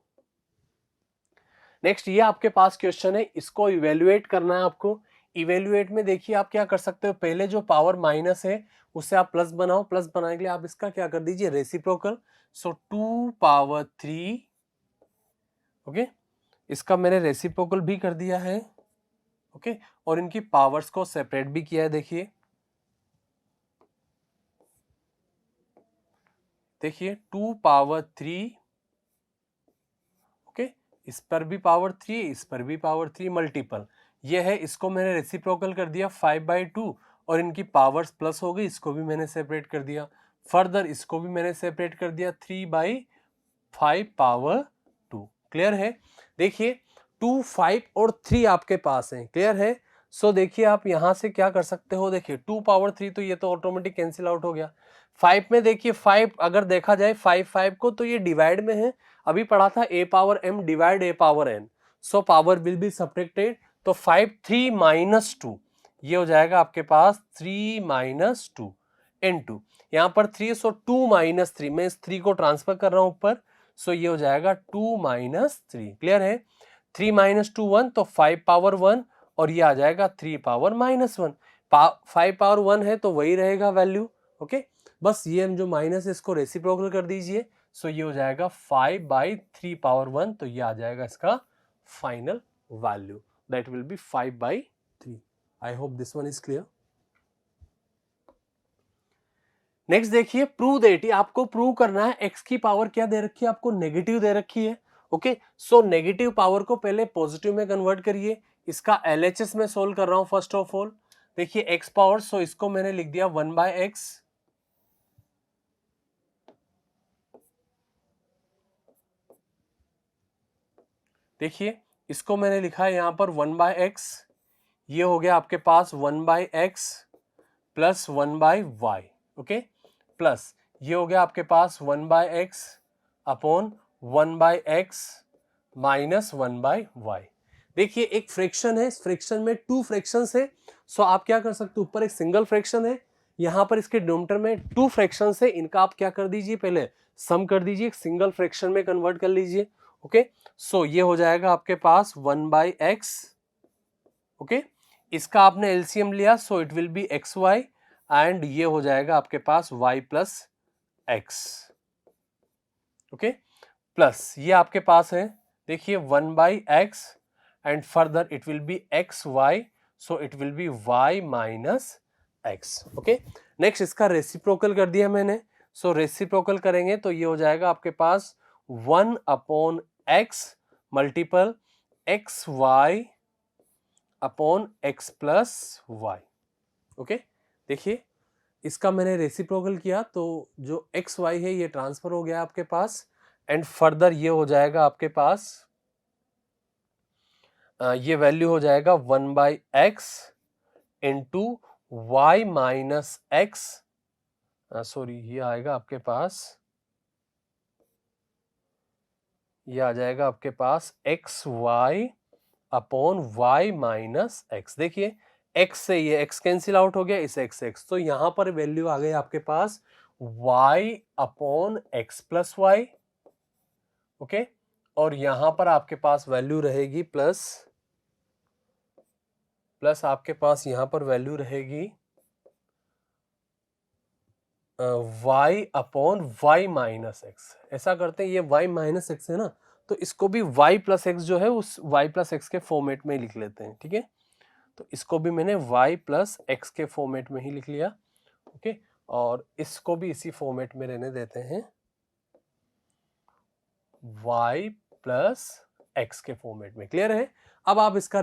A: Next ये आपके पास क्वेश्चन है, इसको इवेल्युएट करना है आपको। इवेल्युएट में देखिए आप क्या कर सकते हो, पहले जो पावर माइनस है उससे आप प्लस बनाओ, प्लस बनाने के लिए आप इसका क्या कर दीजिए, रेसिप्रोकल, सो 2⁻3। ओके, इसका मैंने रेसिप्रोकल भी कर दिया है, ओके, और इनकी पावर्स को सेपरेट भी किया है। देखिए 2⁻3, ओके, इस पर भी पावर 3, इस पर भी पावर 3 मल्टीपल, ये है, इसको मैंने रेसिप्रोकल कर दिया 5/2 और इनकी पावर्स प्लस हो गई, इसको भी मैंने सेपरेट कर दिया। फर्दर इसको भी मैंने सेपरेट कर दिया 3/5⁻2। क्लियर है। देखिए 2, 5 और 3 आपके पास है, क्लियर है। सो देखिए आप यहां से क्या कर सकते हो, देखिए 2⁻3 तो ये तो ऑटोमेटिक कैंसिल आउट हो गया। 5 में देखिए 5 अगर देखा जाए 5 को, तो ये डिवाइड में है, अभी पढ़ा था a⁻m divide a⁻n, so power will be subtracted, तो 5 3 - 2, ये हो जाएगा आपके पास 3 माइनस 2 इनटू, यहाँ पर 3 सो 2 माइनस 3, मैं इस 3 को ट्रांसफर कर रहा हूं ऊपर, सो ये हो जाएगा 2 माइनस 3। क्लियर है? 3 माइनस 2 1, तो 5 पावर 1 और ये आ जाएगा 3 पावर माइनस 1। 5 पावर 1 है तो वही रहेगा वैल्यू। ओके, बस ये हम जो माइनस है इसको रेसिप्रोकल कर दीजिए, सो ये हो जाएगा 5 बाई 3 पावर 1, तो ये आ जाएगा इसका final value, that will be 5 by 3। I hope this one is clear. Next देखिए, प्रूव दैट, आपको प्रूव करना है x की पावर क्या दे रखी है आपको, नेगेटिव दे रखी है। ओके, सो नेगेटिव पावर को पहले पॉजिटिव में कन्वर्ट करिए। इसका LHS में सोल्व कर रहा हूं फर्स्ट ऑफ ऑल। देखिए x पावर, सो इसको मैंने लिख दिया 1 बाय एक्स। देखिए इसको मैंने लिखा है यहां पर 1 बाय एक्स, ये हो गया आपके पास 1 by x plus 1 by y. Okay, plus ये हो गया आपके पास 1 by x upon 1 by x minus 1 by y. देखिए एक फ्रैक्शन है, इस फ्रैक्शन में 2 फ्रैक्शंस है, सो आप क्या कर सकते हो, ऊपर एक सिंगल फ्रैक्शन है, यहां पर इसके डिनोमिनेटर में 2 फ्रैक्शंस है, इनका आप क्या कर दीजिए, पहले सम कर दीजिए, एक सिंगल फ्रैक्शन में कन्वर्ट कर लीजिए। ओके, सो ये हो जाएगा आपके पास 1 बाय एक्स। ओके, इसका आपने एलसीएम लिया, so it will be x y, and ये हो जाएगा आपके पास y plus x. Okay, plus ये आपके पास है, देखिए 1 by x and further it will be x y, so it will be y minus x. Okay, next इसका रेसिप्रोकल कर दिया मैंने, सो रेसिप्रोकल करेंगे तो ये हो जाएगा आपके पास 1 upon x multiple x Y upon x plus y. Okay, देखिए इसका मैंने रेसिप्रोकल किया तो जो एक्स वाई है ये ट्रांसफर हो गया आपके पास, एंड फर्दर ये हो जाएगा आपके पास ये वैल्यू हो जाएगा 1 by X into Y minus X, sorry ये आएगा आपके पास, ये आ जाएगा आपके पास X Y upon Y minus X. देखिए x से ये x कैंसिल आउट हो गया, इस x, तो यहां पर वैल्यू आ गई आपके पास y upon x plus y. Okay, और यहां पर आपके पास वैल्यू रहेगी प्लस आपके पास यहां पर वैल्यू रहेगी y upon Y minus x. ऐसा करते हैं, ये y माइनस एक्स है ना, तो इसको भी y प्लस एक्स जो है उस y प्लस एक्स के फॉर्मेट में लिख लेते हैं। ठीक है, तो इसको भी मैंने y प्लस एक्स के फॉर्मेट में ही लिख लिया। ओके, और इसको भी इसी फॉर्मेट में रहने देते हैं, y प्लस एक्स के फॉर्मेट में। क्लियर है? अब आप इसका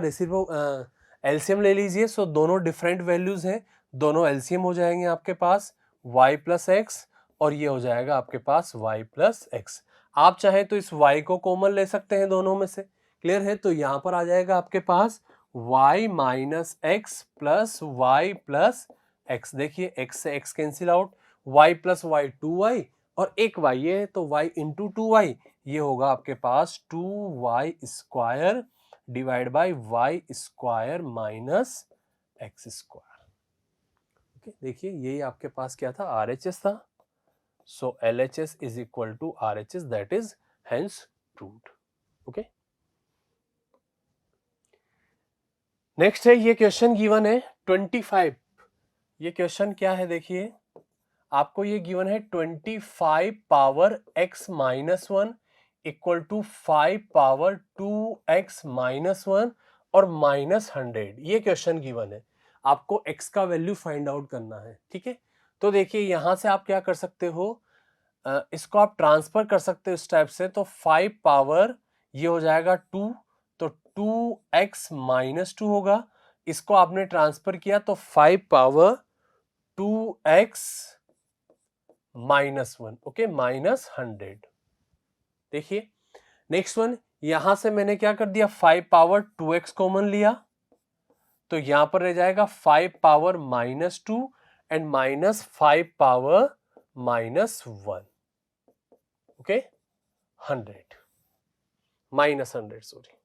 A: एलसीएम ले लीजिए, सो दोनों डिफरेंट वैल्यूज हैं, दोनों एलसीएम हो जाएंगे आपके पास y प्लस एक्स, और ये हो जाएगा आपके पास y प्लस एक्स। आप चाहे तो इस y को कॉमन ले सकते हैं दोनों में से। क्लियर है? तो यहां पर आ जाएगा आपके पास y minus x plus y plus x. देखिए x से x cancel out, y plus y 2y और एक y है तो y इंटू 2y, ये होगा आपके पास 2y square divide by y square minus x square. Okay, देखिए यही आपके पास क्या था, RHS था, so LHS is equal to RHS, that is hence proved. Okay, next है, ये क्वेश्चन गिवन है 25। ये क्वेश्चन क्या है, देखिए आपको ये गिवन है 25 power x minus 1 equal to 5 power 2x minus 1 और माइनस 100। ये क्वेश्चन गिवन है, आपको x का वैल्यू फाइंड आउट करना है। ठीक है, तो देखिए यहां से आप क्या कर सकते हो, इसको आप ट्रांसफर कर सकते हो इस टाइप से, तो 5 पावर ये हो जाएगा 2, तो 2x माइनस 2 होगा, इसको आपने ट्रांसफर किया तो 5 power 2x minus 1, okay, minus 100। देखिए नेक्स्ट वन, यहां से मैंने क्या कर दिया, 5 पावर 2x कॉमन लिया, तो यहां पर रह जाएगा 5 power minus 2 and minus 5 power minus 1, okay, 100 minus 100, sorry,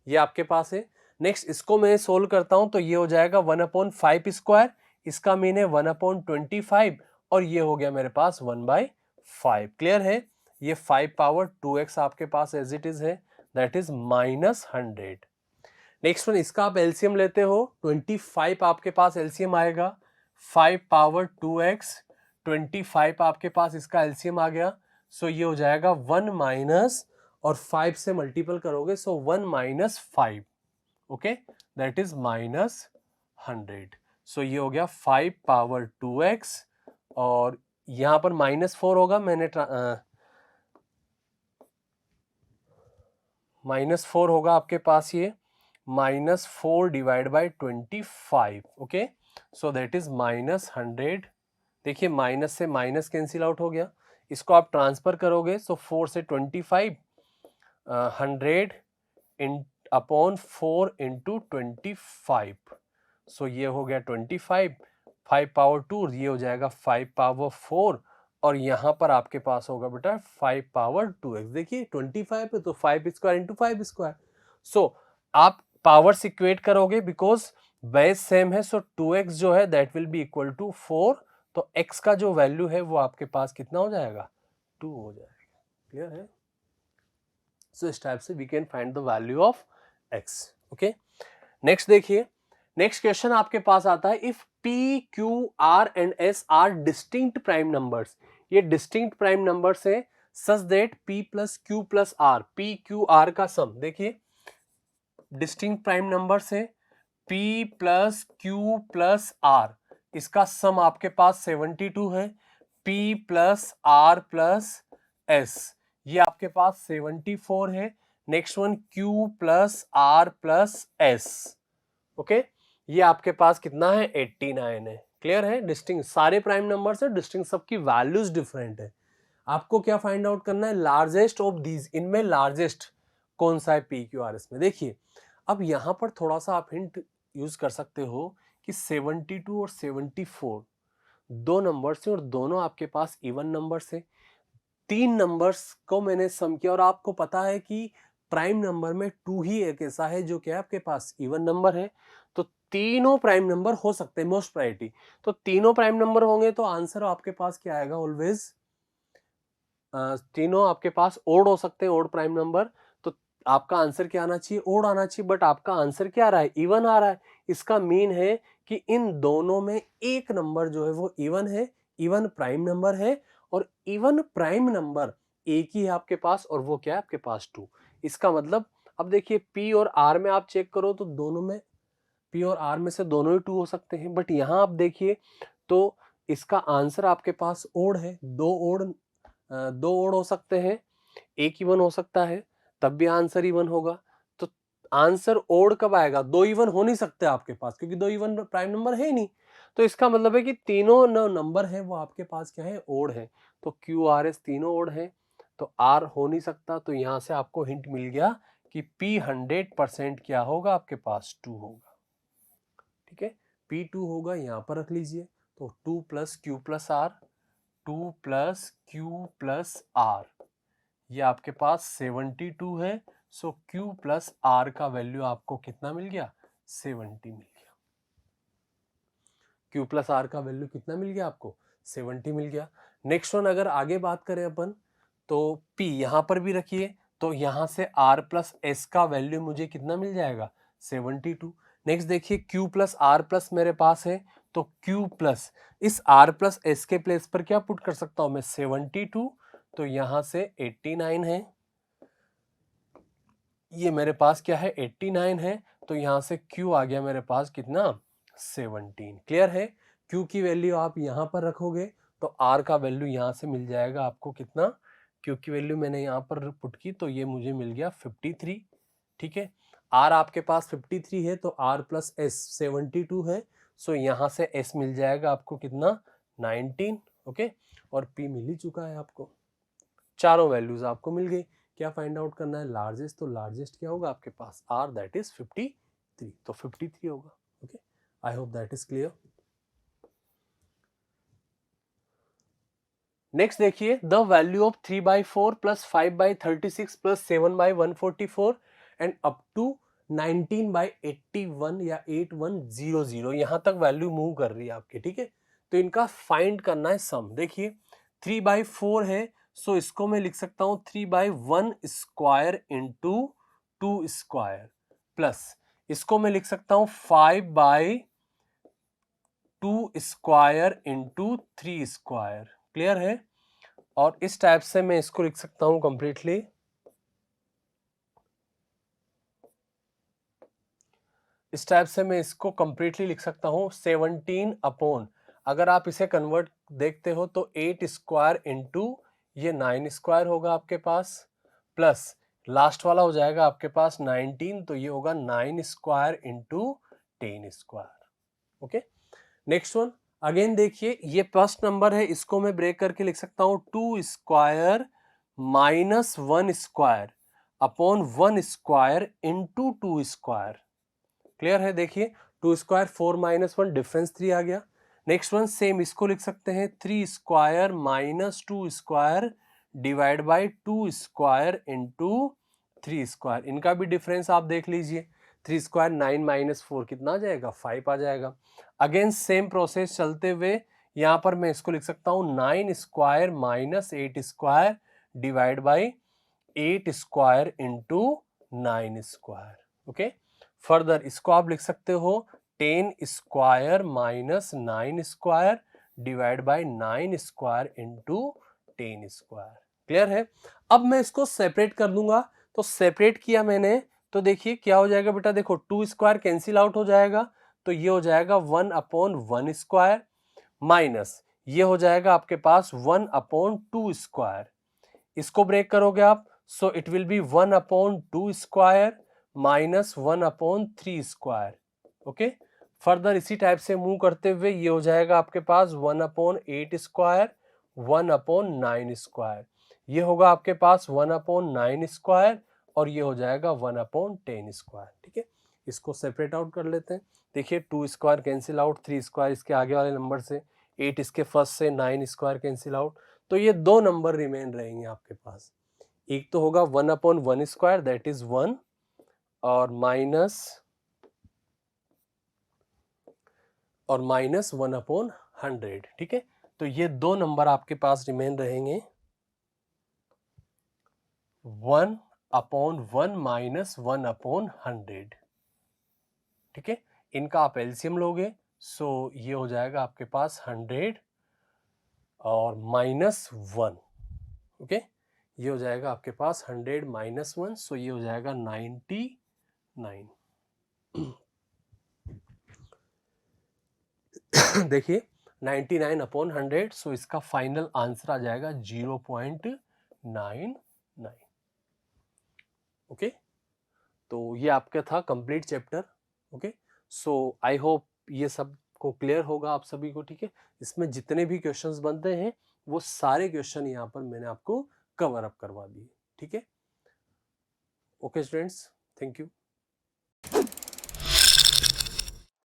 A: ये आपके पास है। नेक्स्ट इसको मैं सोल्व करता हूं तो ये हो जाएगा 1/5 स्क्वायर, इसका मीन है 1/25 और ये हो गया मेरे पास 1/5। क्लियर है? ये 5 पावर 2x आपके पास एज इट इज है, दैट इज -100। नेक्स्ट वन, इसका आप एलसीएम लेते हो, 25 आपके पास एलसीएम आएगा, 5 पावर 2x 25 आपके पास इसका एलसीएम आ गया। सो ये हो जाएगा 1 माइनस और 5 से मल्टीपल करोगे सो 1 माइनस 5, ओके, दैट इज -100। सो ये हो गया 5 पावर 2x और यहां पर -4 होगा, मैंने -4 होगा आपके पास, ये -4 divide by 25, okay, so that is -100। देखिए माइनस से माइनस कैंसिल आउट हो गया, इसको आप ट्रांसफर करोगे सो 4 से 25, 100 अपॉन 4 इंटू 25, सो ये हो गया 25, 5 पावर 2 ये हो जाएगा 5 पावर 4 और यहाँ पर आपके पास होगा बेटा 5 पावर 2x। देखिए 25 है तो 5 स्क्वायर इंटू 5 स्क्वायर, सो आप पावर इक्वेट करोगे बिकॉज बेस सेम है, सो 2x जो है that will be equal to 4, तो x का जो वैल्यू है वो आपके पास कितना हो जाएगा, 2 हो जाएगा। क्लियर है? सो इस टाइप से we can find the value of x, okay. Next देखिए, नेक्स्ट क्वेश्चन आपके पास आता है, if p q r and s are distinct prime numbers, ये डिस्टिंक्ट प्राइम नंबर्स है such that p plus q plus r, p q r का सम, देखिए डिस्टिंक्ट प्राइम नंबर्स है p plus q plus r, इसका सम आपके पास 72 है, p plus r plus s ये आपके पास 74 है। Next one q plus r plus s, okay, ये आपके पास कितना है 89 है। क्लियर है? डिस्टिंक्ट सारे प्राइम नंबर्स है, डिस्टिंक्ट सबकी वैल्यूज डिफरेंट है। आपको क्या फाइंड आउट करना है, लार्जेस्ट ऑफ दीज, इनमें लार्जेस्ट कौन सा है पी क्यू आर एस में। देखिए अब यहां पर थोड़ा सा आप हिंट यूज कर सकते हो कि 72 और 74 दो नंबर्स हैं और दोनों आपके पास इवन नंबर्स है, तीन नंबर्स को मैंने सम किया और आपको पता है कि प्राइम नंबर में 2 ही एक ऐसा है जो क्या आपके पास इवन नंबर है, तो तीनों प्राइम नंबर हो सकते हैं मोस्ट प्रायोरिटी, तो तीनों प्राइम नंबर होंगे तो आंसर आपके पास क्या आएगा ऑलवेज, तीनों आपके पास ओड हो सकते हैं, ओड प्राइम नंबर, तो आपका आंसर क्या आना चाहिए, ओड आना चाहिए, बट आपका आंसर क्या आ रहा है, इवन आ रहा है। इसका मीन है कि इन दोनों में एक नंबर जो है वो इवन है, इवन प्राइम नंबर है, और इवन प्राइम नंबर एक ही है आपके पास और वो क्या है आपके पास 2। इसका मतलब अब देखिए p और r में आप चेक करो तो दोनों में, p और r में से दोनों ही 2 हो सकते हैं, बट यहां आप देखिए तो इसका आंसर आपके पास ओड है, दो ओड हो सकते हैं, एक इवन हो सकता है, तब भी आंसर इवन होगा। तो आंसर ओड कब आएगा, दो इवन हो नहीं सकते आपके पास क्योंकि दो इवन प्राइम नंबर है ही नहीं, तो इसका मतलब है कि तीनों नंबर है वो आपके पास क्या है, ओड है, तो क्यू आर एस तीनों ओड है, तो आर हो नहीं सकता, तो यहां से आपको हिंट मिल गया कि p 100% क्या होगा आपके पास 2 होगा। ठीक है, p 2 होगा, यहां पर रख लीजिए, तो 2 plus q plus r, 2 plus q plus r, ये आपके पास 72 है, सो Q प्लस R का वैल्यू आपको कितना मिल गया, 70 मिल गया। Q प्लस R का वैल्यू कितना मिल गया आपको, 70 मिल गया। नेक्स्ट वन अगर आगे बात करें अपन तो P यहां पर भी रखिए, तो यहां से R प्लस S का वैल्यू मुझे कितना मिल जाएगा, 72। नेक्स्ट देखिए Q प्लस R प्लस मेरे पास है, तो Q प्लस इस R प्लस S के प्लेस पर क्या पुट कर सकता हूं मैं, 72, तो यहां से 89 है, ये मेरे पास क्या है 89 है, तो यहां से Q आ गया मेरे पास कितना, 17। क्लियर है? Q की वैल्यू आप यहां पर रखोगे तो R का वैल्यू यहां से मिल जाएगा आपको कितना, Q की वैल्यू मैंने यहां पर पुट की तो ये मुझे मिल गया 53। ठीक है, R आपके पास 53 है तो R प्लस S 72 है, सो यहां से S मिल जाएगा आपको कितना, 19। ओके, और P मिल ही चुका है आपको, चारों वैल्यूज आपको मिल गई। क्या फाइंड आउट करना है, लार्जेस्ट, तो लार्जेस्ट क्या होगा आपके पास, आर दैट इज 53, तो 53 होगा। Okay, I hope that is clear. Next देखिए, the value of 3/4 plus 5/36 plus 7/144 and up to 19/81 या 8100, यहां तक वैल्यू मूव कर रही है आपकी, ठीक है। तो इनका फाइंड करना है सम। देखिए 3/4 है, सो इसको मैं लिख सकता हूं 3/1 स्क्वायर इंटू 2 स्क्वायर, प्लस इसको मैं लिख सकता हूं 5/2 स्क्वायर इंटू 3 स्क्वायर। क्लियर है। और इस टाइप से मैं इसको लिख सकता हूं कंप्लीटली, इस टाइप से मैं इसको कंप्लीटली लिख सकता हूं 17 अपॉन, अगर आप इसे कन्वर्ट देखते हो तो 8 स्क्वायर इंटू ये 9 स्क्वायर होगा आपके पास, प्लस लास्ट वाला हो जाएगा आपके पास 19, तो ये होगा 9 square into 10 square. Okay, next one again देखिए, ये फर्स्ट नंबर है, इसको मैं ब्रेक करके लिख सकता हूं 2 square minus 1 square upon 1 square into 2 square. Clear है। देखिए 2 स्क्वायर 4 माइनस 1, डिफरेंस 3 आ गया। नेक्स्ट वन सेम इसको लिख सकते हैं 3 square minus 2 square divide by 2 square into 3 square, इनका भी डिफरेंस आप देख लीजिए। 3 स्क्वायर 9 माइनस 4 कितना आ जाएगा, 5 आ जाएगा। अगेन सेम प्रोसेस चलते हुए यहां पर मैं इसको लिख सकता हूं 9 square minus 8 square divide by 8 square into 9 square. Okay, further इसको आप लिख सकते हो 10 square minus 9 square divide by 9 square into 10 square. Clear है। अब मैं इसको सेपरेट कर दूंगा, तो सेपरेट किया मैंने, तो देखिए क्या हो जाएगा बेटा, देखो 2 स्क्वायर कैंसिल आउट हो जाएगा, तो ये हो जाएगा 1 अपॉन 1 स्क्वायर, माइनस ये हो जाएगा आपके पास 1 अपॉन 2 स्क्वायर। इसको ब्रेक करोगे आप, सो it will be 1 upon 2 square minus 1 upon 3 square. Okay, further इसी टाइप से मूव करते हुए ये हो जाएगा आपके पास 1 अपॉन 8 स्क्वायर 1 अपॉन 9 स्क्वायर, ये होगा आपके पास 1 अपॉन 9 स्क्वायर और ये हो जाएगा 1 अपॉन 10 स्क्वायर। ठीक है, इसको सेपरेट आउट कर लेते हैं। देखिए 2 स्क्वायर कैंसिल आउट, 3 स्क्वायर इसके आगे वाले नंबर से, 8 इसके फर्स्ट से, 9 स्क्वायर कैंसिल आउट, तो ये दो नंबर रिमेन रहेंगे आपके पास। एक तो होगा 1 अपॉन 1 स्क्वायर दैट इज 1 और माइनस 1 अपॉन 100। ठीक है, तो ये दो नंबर आपके पास रिमेन रहेंगे 1 अपॉन 1 माइनस 1 अपॉन 100। ठीक है, इनका आप एलसीएम लोगे, सो ये हो जाएगा आपके पास 100 और माइनस 1। ओके, ये हो जाएगा आपके पास 100 माइनस 1, सो ये हो जाएगा 99। देखिए 99 अपॉन 100, सो इसका फाइनल आंसर आ जाएगा 0.99। ओके, तो ये आपका था complete chapter. Okay, so I hope ये सब को क्लियर होगा आप सभी को। ठीक है, इसमें जितने भी क्वेश्चंस बनते हैं वो सारे क्वेश्चन यहाँ पर मैंने आपको कवर अप करवा दिए। ठीक है, ओके स्टूडेंट्स, थैंक यू।